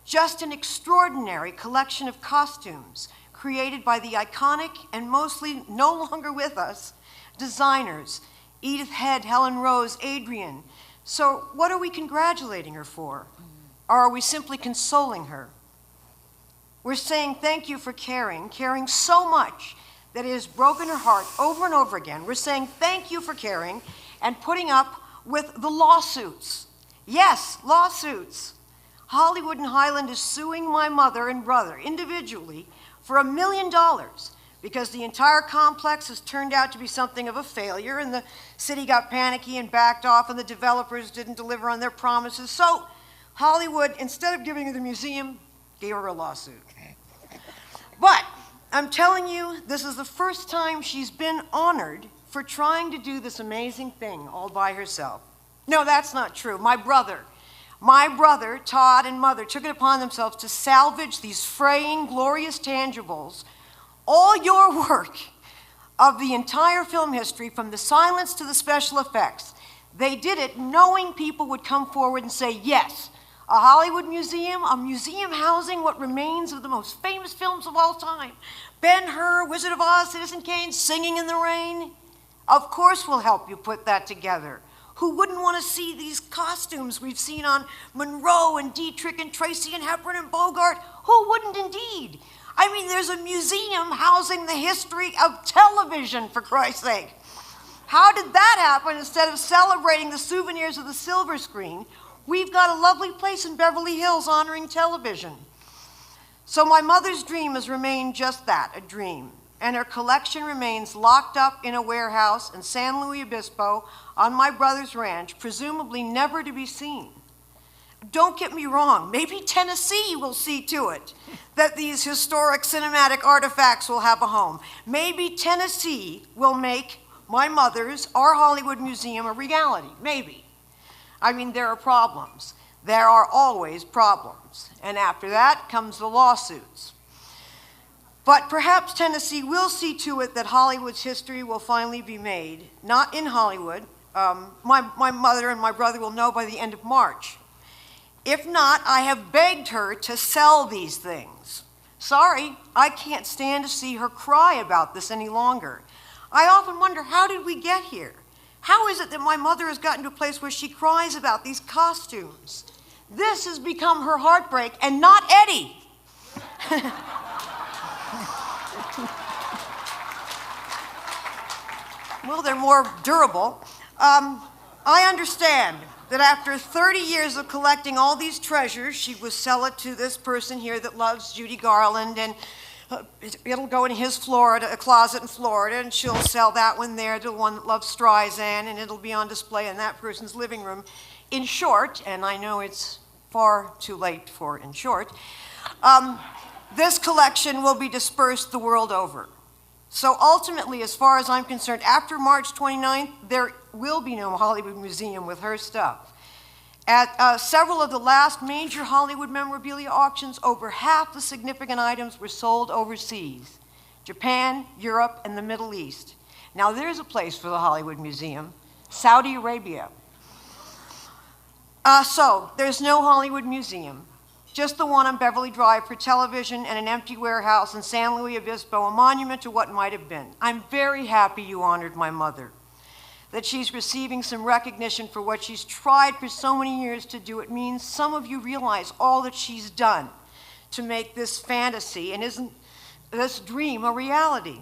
Just an extraordinary collection of costumes created by the iconic and mostly no longer with us designers, Edith Head, Helen Rose, Adrian. So what are we congratulating her for? Or are we simply consoling her? We're saying thank you for caring so much that it has broken her heart over and over again. We're saying thank you for caring and putting up with the lawsuits. Yes, lawsuits. Hollywood and Highland is suing my mother and brother individually for $1 million because the entire complex has turned out to be something of a failure, and the city got panicky and backed off, and the developers didn't deliver on their promises. So Hollywood, instead of giving her the museum, gave her a lawsuit. But I'm telling you, this is the first time she's been honored for trying to do this amazing thing all by herself. No, that's not true. My brother, Todd, and mother took it upon themselves to salvage these fraying, glorious tangibles. All your work of the entire film history, from the silence to the special effects, they did it knowing people would come forward and say, yes, a Hollywood museum, a museum housing what remains of the most famous films of all time. Ben-Hur, Wizard of Oz, Citizen Kane, Singing in the Rain. Of course we'll help you put that together. Who wouldn't want to see these costumes we've seen on Monroe and Dietrich and Tracy and Hepburn and Bogart? Who wouldn't indeed? I mean, there's a museum housing the history of television, for Christ's sake. How did that happen? Instead of celebrating the souvenirs of the silver screen, we've got a lovely place in Beverly Hills honoring television. So my mother's dream has remained just that, a dream. And her collection remains locked up in a warehouse in San Luis Obispo on my brother's ranch, presumably never to be seen. Don't get me wrong, maybe Tennessee will see to it that these historic cinematic artifacts will have a home. Maybe Tennessee will make my mother's, our Hollywood Museum, a reality, maybe. I mean, there are problems. There are always problems. And after that comes the lawsuits. But perhaps Tennessee will see to it that Hollywood's history will finally be made, not in Hollywood. My mother and my brother will know by the end of March. If not, I have begged her to sell these things. Sorry, I can't stand to see her cry about this any longer. I often wonder, how did we get here? How is it that my mother has gotten to a place where she cries about these costumes? This has become her heartbreak, and not Eddie. Well, they're more durable. I understand that after 30 years of collecting all these treasures, she will sell it to this person here that loves Judy Garland, and it'll go in his Florida, closet in Florida, and she'll sell that one there to the one that loves Streisand, and it'll be on display in that person's living room. In short, and I know it's far too late for in short, this collection will be dispersed the world over. So ultimately, as far as I'm concerned, after March 29th, there will be no Hollywood Museum with her stuff. At several of the last major Hollywood memorabilia auctions, over half the significant items were sold overseas: Japan, Europe, and the Middle East. Now there's a place for the Hollywood Museum: Saudi Arabia. So there's no Hollywood Museum, just the one on Beverly Drive for television and an empty warehouse in San Luis Obispo, a monument to what might have been. I'm very happy you honored my mother, that she's receiving some recognition for what she's tried for so many years to do. It means some of you realize all that she's done to make this fantasy and isn't this dream a reality.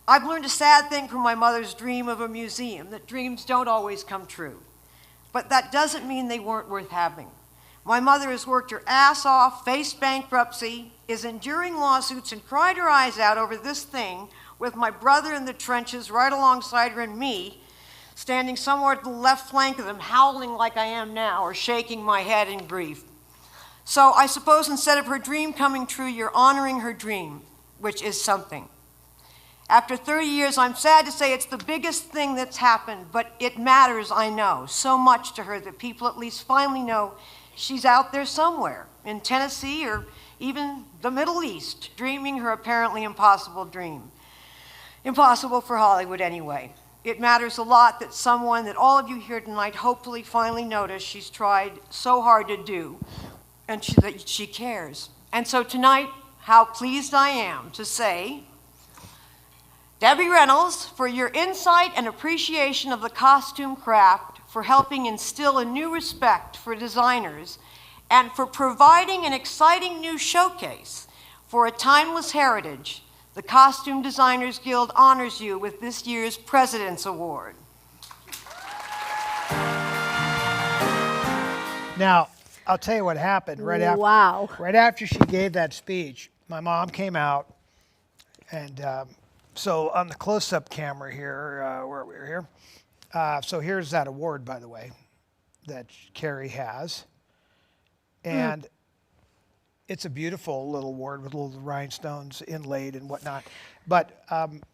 I've learned a sad thing from my mother's dream of a museum, that dreams don't always come true. But that doesn't mean they weren't worth having. My mother has worked her ass off, faced bankruptcy, is enduring lawsuits, and cried her eyes out over this thing with my brother in the trenches right alongside her and me, standing somewhere at the left flank of them, howling like I am now, or shaking my head in grief. So I suppose instead of her dream coming true, you're honoring her dream, which is something. After 30 years, I'm sad to say it's the biggest thing that's happened, but it matters, I know, so much to her that people at least finally know she's out there somewhere, in Tennessee or even the Middle East, dreaming her apparently impossible dream. Impossible for Hollywood anyway. It matters a lot that someone that all of you here tonight hopefully finally notice she's tried so hard to do, and that she cares. And so tonight, how pleased I am to say, Debbie Reynolds, for your insight and appreciation of the costume craft, for helping instill a new respect for designers, and for providing an exciting new showcase for a timeless heritage, the Costume Designers Guild honors you with this year's President's Award. Now, I'll tell you what happened right after. Wow. Right after she gave that speech, my mom came out, and so on the close-up camera here, where we're here. So here's that award, by the way, that Carrie has, and it's a beautiful little award with little rhinestones inlaid and whatnot. But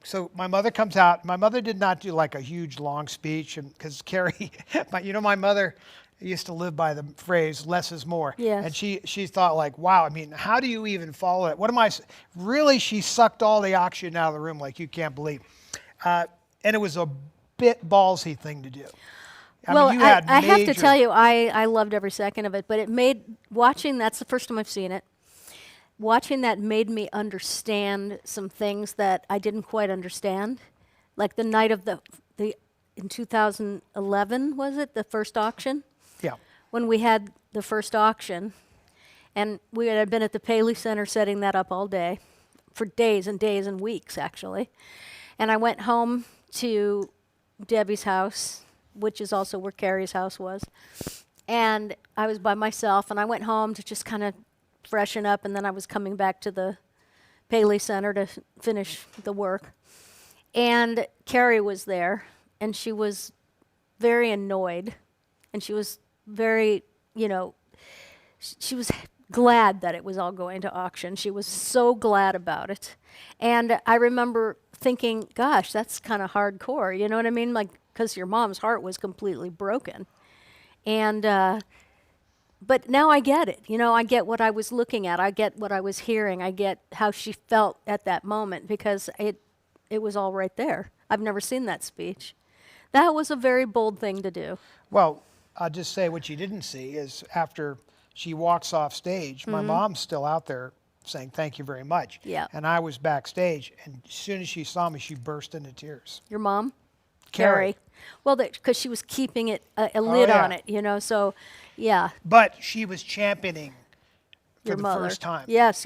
so my mother comes out. My mother did not do like a huge long speech, because Carrie, my mother used to live by the phrase "less is more." Yes. And she thought like, wow, I mean, how do you even follow it? What am I? Really, she sucked all the oxygen out of the room like you can't believe. And it was a bit ballsy thing to do. I have to tell you, I loved every second of it, but it made, that's the first time I've seen it. Watching that made me understand some things that I didn't quite understand. Like the night of in 2011, was it, the first auction? Yeah. When we had the first auction, and we had been at the Paley Center setting that up all day, for days and days and weeks, actually. And I went home to Debbie's house, which is also where Carrie's house was. And I was by myself, and I went home to just kind of freshen up, and then I was coming back to the Paley Center to finish the work. And Carrie was there, and she was very annoyed, and she was very, she was glad that it was all going to auction. She was so glad about it. And I remember thinking, gosh, that's kind of hardcore, you know what I mean? Like, because your mom's heart was completely broken. And, but now I get it. I get what I was looking at. I get what I was hearing. I get how she felt at that moment, because it was all right there. I've never seen that speech. That was a very bold thing to do. Well, I'll just say what you didn't see is after she walks off stage, my mom's still out there saying thank you very much. Yeah. And I was backstage, and as soon as she saw me, she burst into tears. Your mom? Carrie. Well, because she was keeping it a lid on it, so yeah. But she was championing for Your the mother. first time. Yes,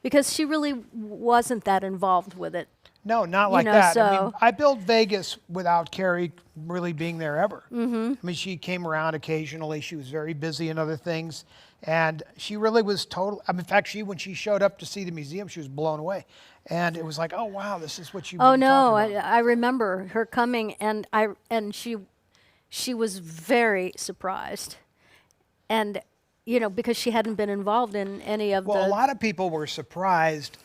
because she really wasn't that involved with it. No, not like that. So I mean, I built Vegas without Carrie really being there ever. Mm-hmm. I mean, she came around occasionally. She was very busy in other things. And she really was total. I mean, in fact, when she showed up to see the museum, she was blown away. And it was like, oh, wow, this is what you Oh, no, I remember her coming, and she was very surprised. And, because she hadn't been involved in any of Well, a lot of people were surprised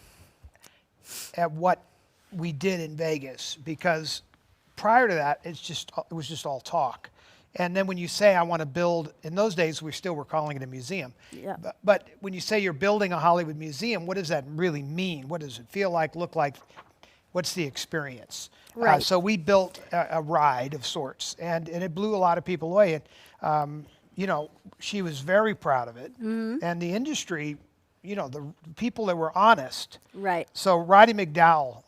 at what we did in Vegas, because prior to that, it was just all talk. And then when you say, I want to build, in those days, we still were calling it a museum. Yeah. But when you say you're building a Hollywood museum, what does that really mean? What does it feel like, look like? What's the experience? Right. So we built a ride of sorts, and it blew a lot of people away. And, she was very proud of it. Mm-hmm. And the industry, the people that were honest. Right. So Roddy McDowell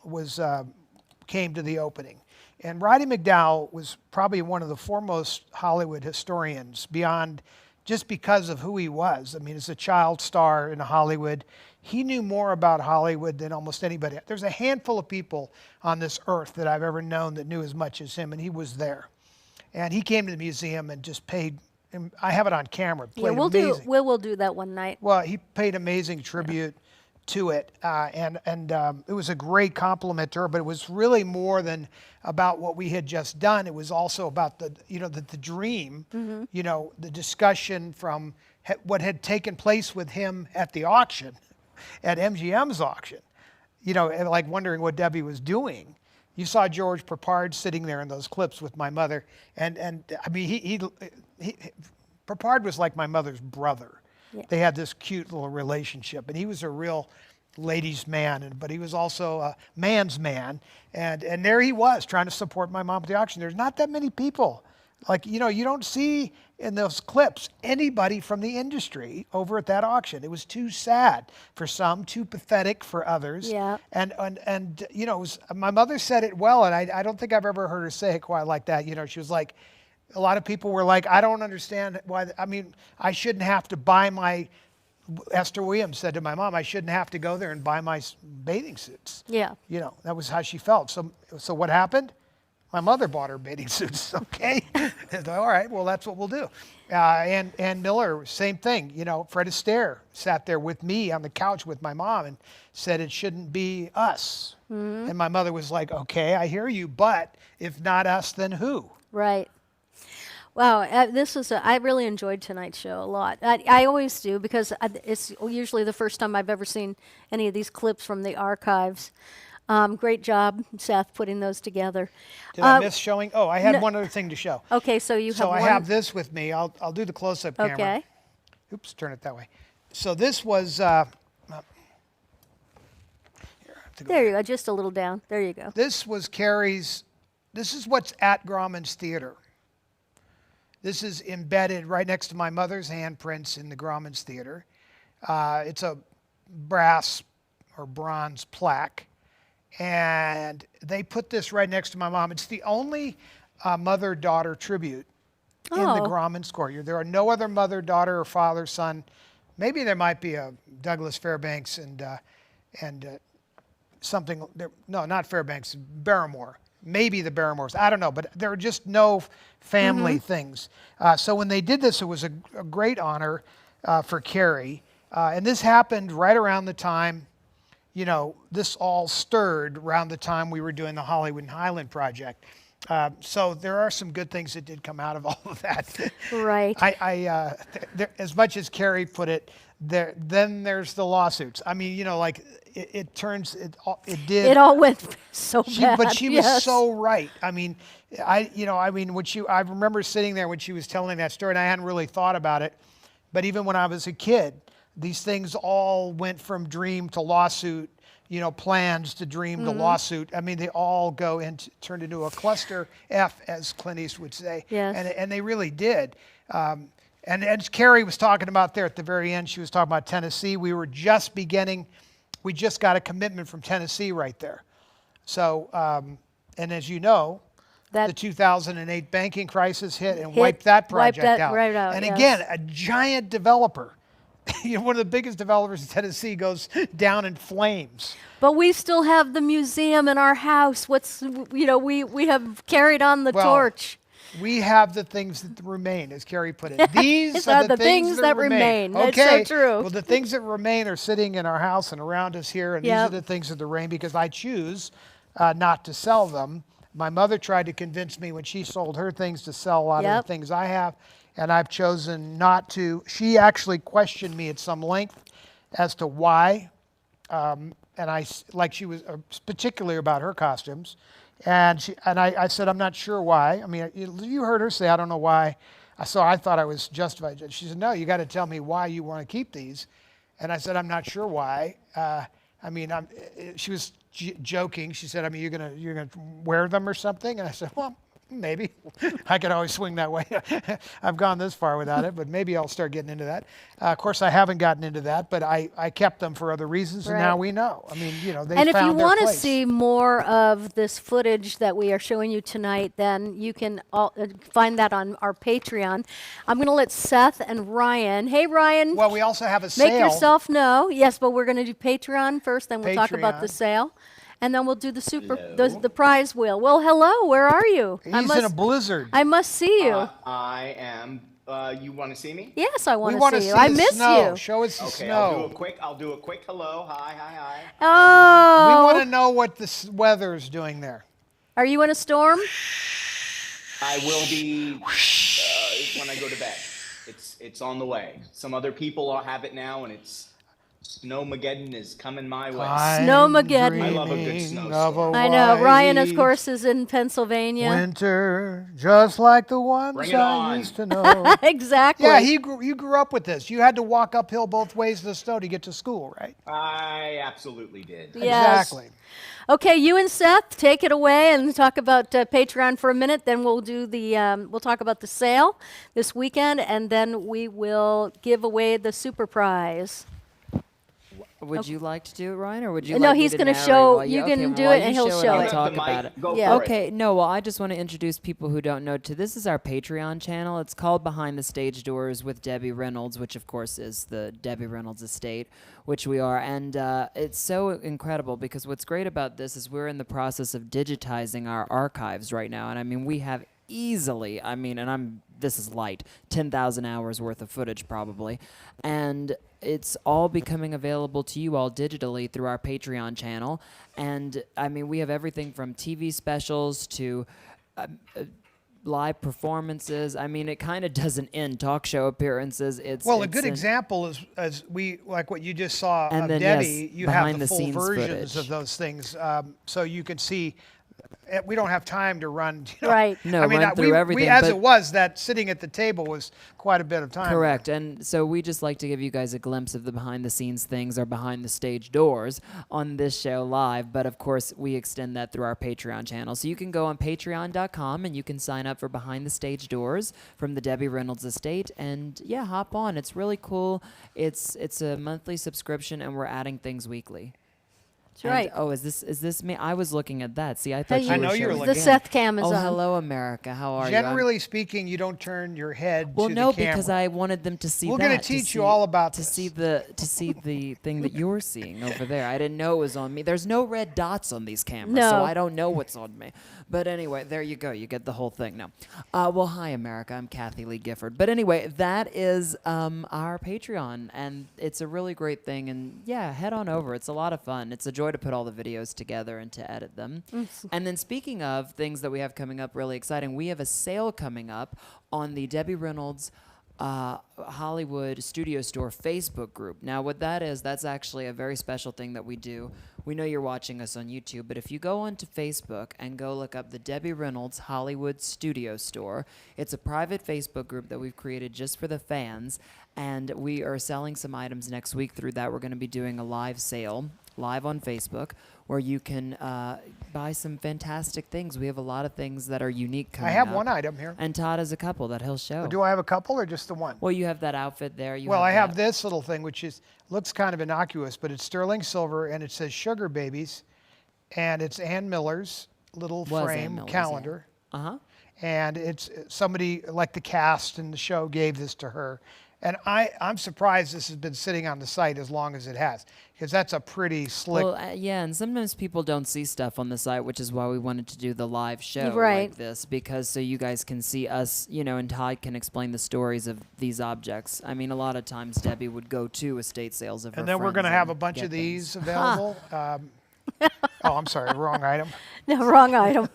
came to the opening. And Roddy McDowell was probably one of the foremost Hollywood historians beyond just because of who he was. I mean, as a child star in Hollywood, he knew more about Hollywood than almost anybody. There's a handful of people on this earth that I've ever known that knew as much as him, and he was there. And he came to the museum and just paid, I have it on camera, Yeah, played amazing. we'll do that one night. Well, he paid amazing tribute to it, and it was a great compliment to her. But it was really more than about what we had just done. It was also about the dream, the discussion from what had taken place with him at the auction, at MGM's auction. And like wondering what Debbie was doing. You saw George Papard sitting there in those clips with my mother, and I mean he Papard was like my mother's brother. Yeah. They had this cute little relationship, and he was a real ladies' man, but he was also a man's man. And there he was trying to support my mom at the auction. There's not that many people. Like, you don't see in those clips anybody from the industry over at that auction. It was too sad for some, too pathetic for others. Yeah. And it was, my mother said it well, and I don't think I've ever heard her say it quite like that. She was like, a lot of people were like, I don't understand why, I shouldn't have to buy Esther Williams said to my mom, I shouldn't have to go there and buy my bathing suits. Yeah. That was how she felt. So what happened? My mother bought her bathing suits, okay? All right, well, that's what we'll do. And Miller, same thing. Fred Astaire sat there with me on the couch with my mom and said it shouldn't be us. Mm-hmm. And my mother was like, okay, I hear you, but if not us, then who? Right. Wow, I really enjoyed tonight's show a lot. I always do, because it's usually the first time I've ever seen any of these clips from the archives. Great job, Seth, putting those together. Did I miss showing? Oh, I had one other thing to show. Okay, so you have So one. I have this with me. I'll do the close-up camera. Okay. Oops, turn it that way. So this was... here, there you go, just a little down. There you go. This was Carrie's... This is what's at Grauman's Theater. This is embedded right next to my mother's handprints in the Grauman's Theater. It's a brass or bronze plaque. And they put this right next to my mom. It's the only mother-daughter tribute in the Grauman's courtyard. There are no other mother, daughter, or father, son. Maybe there might be a Douglas Fairbanks and something. No, not Fairbanks, Barrymore. Maybe the Barrymores. I don't know, but there are just no family things. So when they did this, it was a great honor for Carrie. And this happened right around the time, this all stirred around the time we were doing the Hollywood Highland project. So there are some good things that did come out of all of that. Right. As much as Carrie put it, then there's the lawsuits. It did. It all went so bad. But she was so right. I remember sitting there when she was telling that story, and I hadn't really thought about it. But even when I was a kid, these things all went from dream to lawsuit, plans to dream to lawsuit. They all turned into a cluster F, as Clint Eastwood would say. Yes. And they really did. And as Carrie was talking about there at the very end, she was talking about Tennessee. We were just beginning. We just got a commitment from Tennessee right there. So, and as you know, the 2008 banking crisis hit and wiped that project out. Right out. And again, a giant developer, one of the biggest developers in Tennessee, goes down in flames. But we still have the museum in our house. We have carried on the torch. We have the things that remain, as Carrie put it. These are the things that remain. Okay. That's so true. Well, the things that remain are sitting in our house and around us here, and these are the things that remain because I choose not to sell them. My mother tried to convince me when she sold her things to sell a lot of the things I have, and I've chosen not to. She actually questioned me at some length as to why, and she was particularly about her costumes. And I said, I'm not sure why. You heard her say, I don't know why. So I thought I was justified. She said, no, you got to tell me why you want to keep these. And I said, I'm not sure why. She was joking. She said, you're gonna wear them or something? And I said, well, Maybe. I could always swing that way. I've gone this far without it, but maybe I'll start getting into that. Of course, I haven't gotten into that, but I kept them for other reasons, and now we know. I mean, they and found their place. if you want to see more of this footage that we are showing you tonight, then you can find that on our Patreon. I'm going to let Seth and Ryan. Hey, Ryan. Well, we also have a sale. Make yourself know. Yes, but we're going to do Patreon first, then we'll talk about the Patreon. sale. And then we'll do the prize wheel. Well, hello, where are you? He's in a blizzard. I must see you. I am. You want to see me? Yes, I want We wanna to see you. see I the miss snow. you. Show us the Okay, snow. I'll do a quick hello. Hi. Oh. We want to know what the weather's doing there. Are you in a storm? I will be when I go to bed. It's on the way. Some other people have it now, and it's Snowmageddon is coming my way. Snowmageddon. I love a good snowstorm. I know. Ryan, of course, is in Pennsylvania. Winter, just like the ones Bring it I on. used to know. Exactly. Yeah, you grew up with this. You had to walk uphill both ways to the snow to get to school, right? I absolutely did. Yes. Exactly. Okay, you and Seth, take it away and talk about Patreon for a minute. Then we'll do we'll talk about the sale this weekend, and then we will give away the super prize. Would you like to do it, Ryan, or would you? No, like me he's to going to narrate show. while You okay, can well, do while it, you and he'll show show I'll it. talk about it. Yeah. Okay. No. Well, I just want to introduce people who don't know to this is our Patreon channel. It's called Behind the Stage Doors with Debbie Reynolds, which of course is the Debbie Reynolds estate, which we are, and it's so incredible because what's great about this is we're in the process of digitizing our archives right now, and I mean we have easily, this is light, 10,000 hours worth of footage probably, and it's all becoming available to you all digitally through our Patreon channel. And I mean, we have everything from TV specials to live performances. I mean, it kind of doesn't end. Talk show appearances. Well, a good example is as we like what you just saw and of then, Debbie. yes, You have behind the the full scenes versions footage. of those things, so you can see. We don't have time to run. Right. No, I mean, run through everything, as but- it was, that sitting at the table was quite a bit of time. Correct. And so we just like to give you guys a glimpse of the behind the scenes things or behind the stage doors on this show live. But of course, we extend that through our Patreon channel. So you can go on patreon.com and you can sign up for Behind the Stage Doors from the Debbie Reynolds estate. And yeah, hop on. It's really cool. It's a monthly subscription and we're adding things weekly. That's right. Oh, is this me? I was looking at that. See, I thought Hey, you I were know you were showing looking. The Seth cam is Oh, on. hello, America. How are you? I'm- Generally speaking, you don't turn your head Well, to no, the camera. because I wanted them to see We're that. gonna teach you all about to this. see the thing that you're seeing over there. I didn't know it was on me. There's no red dots on these cameras, so No. I don't know what's on me. But anyway, there you go. You get the whole thing now. Well, hi, America. I'm Kathy Lee Gifford. But anyway, that is our Patreon, and it's a really great thing. And yeah, head on over. It's a lot of fun. It's a joy to put all the videos together and to edit them. And then speaking of things that we have coming up really exciting, we have a sale coming up on the Debbie Reynolds Hollywood Studio Store Facebook group. Now what that is, that's actually a very special thing that we do. We know you're watching us on YouTube, but if you go onto Facebook and go look up the Debbie Reynolds Hollywood Studio Store, it's a private Facebook group that we've created just for the fans, and we are selling some items next week through that. We're going to be doing a live sale live on Facebook where you can buy some fantastic things. We have a lot of things that are unique coming I have up. one item here. And Todd has a couple that he'll show. Do I have a couple or just the one? Well, you have that outfit there. You Well, I have that. this little thing, which looks kind of innocuous, but it's sterling silver, and it says Sugar Babies, and it's Ann Miller's little Was Ann frame Miller's, calendar. yeah. Uh-huh. And it's somebody like the cast in the show gave this to her. And I'm surprised this has been sitting on the site as long as it has, because that's a pretty slick. Well, yeah, and sometimes people don't see stuff on the site, which is why we wanted to do the live show Right. like this, because so you guys can see us, and Todd can explain the stories of these objects. I mean, a lot of times Debbie would go to estate sales of her And then we're friends going to have a and bunch get of these things. available. Oh, I'm sorry, wrong item. No, wrong item.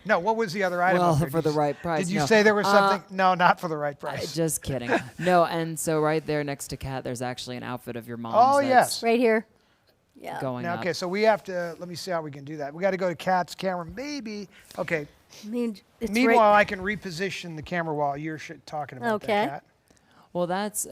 No, what was the other item? Well, up there? for the right price. Did you no. say there was something? No, not for the right price. Just kidding. No, and so right there next to Kat, there's actually an outfit of your mom's. Oh, that's yes. Right here. Yeah. Going Now, up. okay, so we have to, let me see how we can do that. We got to go to Kat's camera, maybe. Okay. I mean, it's Meanwhile, right. I can reposition the camera while you're talking about Okay. that, Kat. Well, it's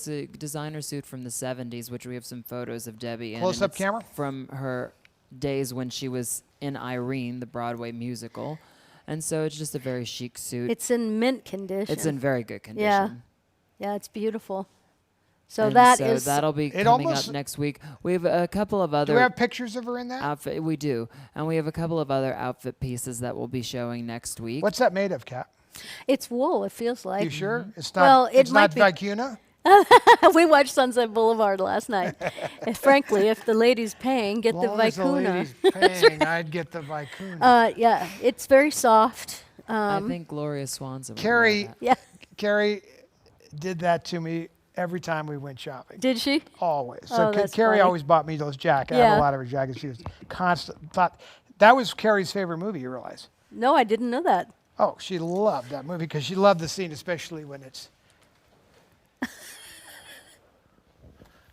a designer suit from the 70s, which we have some photos of Debbie in. Close-up and it's camera? From her days when she was in Irene, the Broadway musical. And so it's just a very chic suit. It's in mint condition. It's in very good condition. Yeah. Yeah, it's beautiful. So And that'll be coming up next week. We have a couple of other. Do we have pictures of her in that? Outfit? We do, and we have a couple of other outfit pieces that we'll be showing next week. What's that made of, Kat? It's wool, it feels like. You sure? It's not. Well, it's not might be. vicuna. We watched Sunset Boulevard last night. And frankly, if the lady's paying, get the As long vicuna. as the lady's paying, I'd get the vicuna. Yeah, it's very soft. I think Gloria Swanson. Carrie, Yeah. Carrie did that to me every time we went shopping. Did she? Always. Oh, So that's Carrie funny. always bought me those jackets. I Yeah. have a lot of her jackets. She was constant. Thought that was Carrie's favorite movie. You realize? No, I didn't know that. Oh, she loved that movie because she loved the scene, especially when it's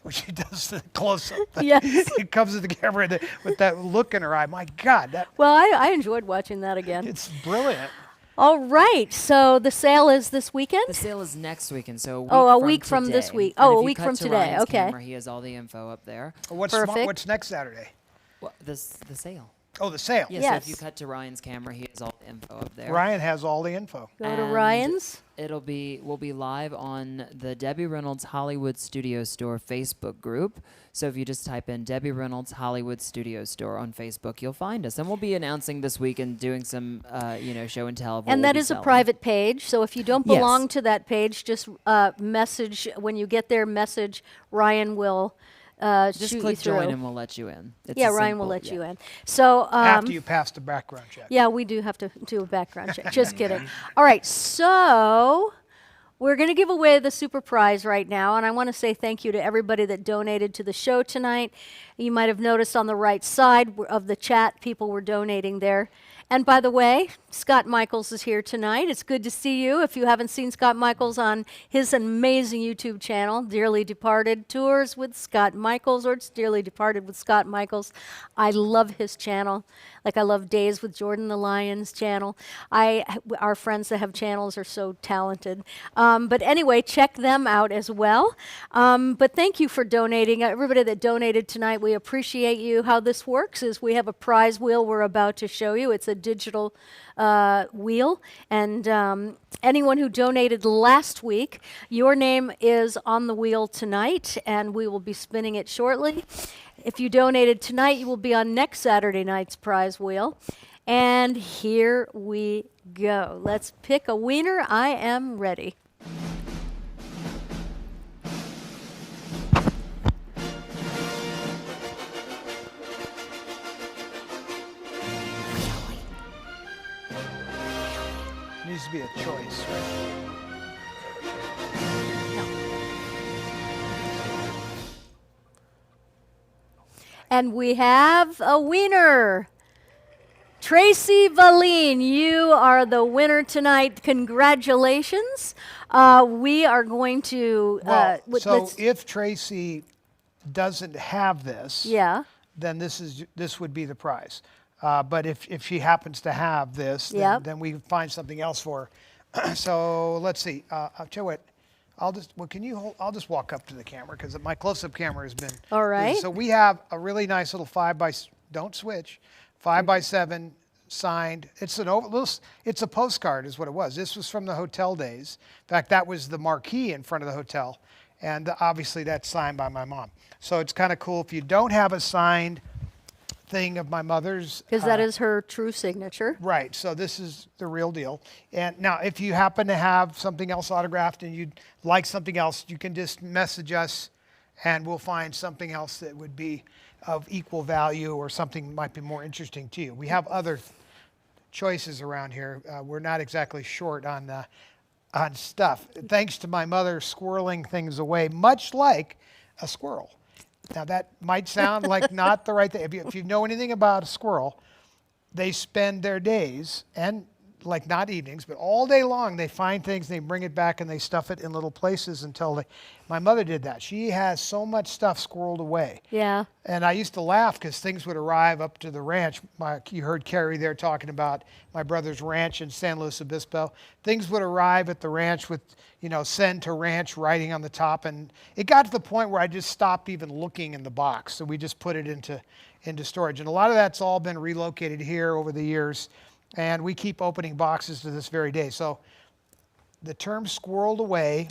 when she does the close up. Yes. It comes to the camera with that look in her eye. My God, that Well, I enjoyed watching that again. it's brilliant. All right, so the sale is this weekend? The sale is next weekend, so a week from this week. And Oh, if a you week cut from to today. Ryan's Okay. camera, he has all the info up there. Perfect. What's next Saturday? Well, the sale. Oh, the sale. Yeah, so if you cut to Ryan's camera, he has all the info up there. Ryan has all the info. Go to And Ryan's. We'll be live on the Debbie Reynolds Hollywood Studio Store Facebook group. So if you just type in Debbie Reynolds Hollywood Studio Store on Facebook, you'll find us. And we'll be announcing this week and doing some, show and tell. Of what And we'll that be is selling. a private page, so if you don't Yes. belong to that page, just message, when you get there, message, Ryan will Just shoot click you through. join and we'll let you in. It's Yeah, a Ryan will simple- let yeah. you in. So After you pass the background check. yeah, we do have to do a background check. Just kidding. All right, so we're going to give away the super prize right now, and I want to say thank you to everybody that donated to the show tonight. You might have noticed on the right side of the chat, people were donating there. And by the way, Scott Michaels is here tonight. It's good to see you. If you haven't seen Scott Michaels on his amazing YouTube channel, Dearly Departed Tours with Scott Michaels, or it's Dearly Departed with Scott Michaels. I love his channel. Like I love Days with Jordan the Lion's channel. Our friends that have channels are so talented. But anyway, check them out as well. But thank you for donating. Everybody that donated tonight, we appreciate you. How this works is we have a prize wheel we're about to show you. It's a digital wheel. And anyone who donated last week, your name is on the wheel tonight, and we will be spinning it shortly. If you donated tonight, you will be on next Saturday night's prize wheel. And here we go. Let's pick a wiener. I am ready. Needs to be a choice, right? And we have a winner. Tracy Valine, you are the winner tonight. Congratulations. We are going to... Well, so let's- if Tracy doesn't have this, yeah. then this would be the prize. But if she happens to have this, Yep. then we find something else for her. So let's see. I'll tell you what. Can you hold? I'll just walk up to the camera because my close-up camera has been. All right. So we have a really nice little 5x7 signed. It's it's a postcard, is what it was. This was from the hotel days. In fact, that was the marquee in front of the hotel, and obviously that's signed by my mom. So it's kind of cool. If you don't have a signed thing of my mother's, Because that is her true signature. right. So this is the real deal. And now, if you happen to have something else autographed and you'd like something else, you can just message us, and we'll find something else that would be of equal value or something that might be more interesting to you. We have other choices around here. We're not exactly short on stuff. Thanks to my mother squirreling things away, much like a squirrel. Now that might sound like not the right thing. If you know anything about a squirrel, they spend their days, and like not evenings, but all day long, they find things, they bring it back, and they stuff it in little places until my mother did that. She has so much stuff squirreled away. Yeah. And I used to laugh because things would arrive up to the ranch. You heard Carrie there talking about my brother's ranch in San Luis Obispo. Things would arrive at the ranch with, send to ranch writing on the top. And it got to the point where I just stopped even looking in the box. So we just put it into storage. And a lot of that's all been relocated here over the years. And we keep opening boxes to this very day. So the term squirreled away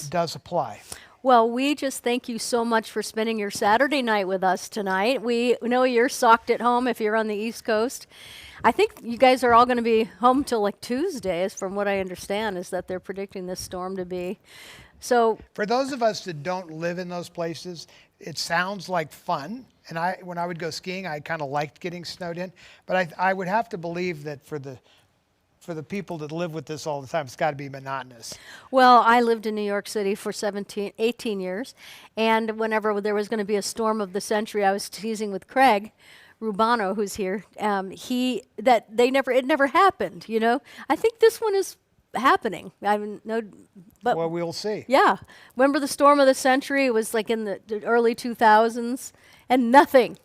does apply. Well, we just thank you so much for spending your Saturday night with us tonight. We know you're socked at home if you're on the East Coast. I think you guys are all going to be home till like Tuesday, from what I understand, is that they're predicting this storm to be. So for those of us that don't live in those places, it sounds like fun. And when I would go skiing, I kind of liked getting snowed in. But I would have to believe that for the people that live with this all the time, it's got to be monotonous. Well, I lived in New York City for 18 years. And whenever there was going to be a storm of the century, I was teasing with Craig Rubano, who's here. It never happened, you know. I think this one is happening. But well, we'll see. Yeah. Remember the storm of the century? It was like in the early 2000s, and nothing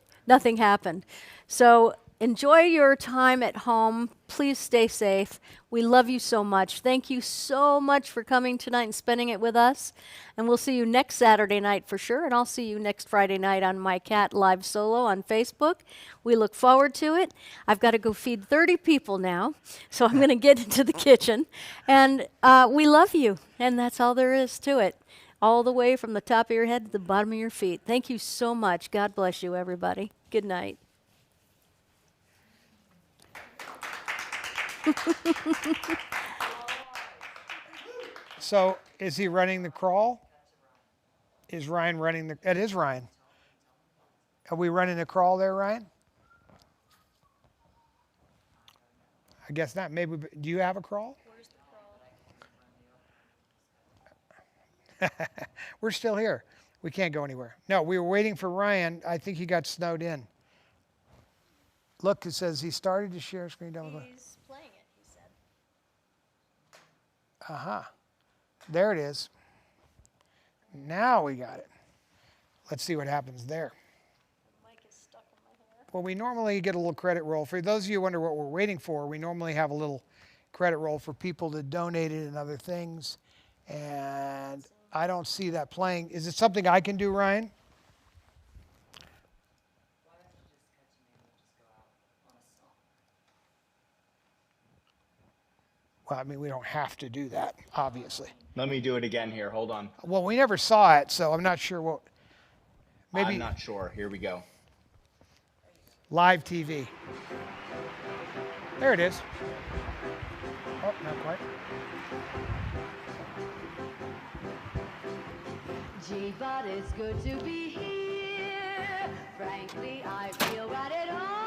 happened. So enjoy your time at home. Please stay safe. We love you so much. Thank you so much for coming tonight and spending it with us. And we'll see you next Saturday night for sure. And I'll see you next Friday night on My Cat Live Solo on Facebook. We look forward to it. I've got to go feed 30 people now, so I'm going to get into the kitchen. And we love you, and that's all there is to it. All the way from the top of your head to the bottom of your feet. Thank you so much. God bless you, everybody. Good night. So, is he running the crawl? Is Ryan running the... It is Ryan. Are we running the crawl there, Ryan? I guess not. Maybe... Do you have a crawl? Where's the crawl? We're still here. We can't go anywhere. No, we were waiting for Ryan. I think he got snowed in. Look, it says he started to share screen down below. He's playing it, he said. Uh-huh. There it is. Now we got it. Let's see what happens there. The mic is stuck in my hair. Well, we normally get a little credit roll. For those of you who wonder what we're waiting for, we normally have a little credit roll for people that donated and other things. And I don't see that playing. Is it something I can do, Ryan? Well, I mean, we don't have to do that, obviously. Let me do it again here. Hold on. Well, we never saw it, so I'm not sure what. Maybe I'm not sure. Here we go. Live TV. There it is. Oh, not quite. Gee, but it's good to be here. Frankly, I feel right at home.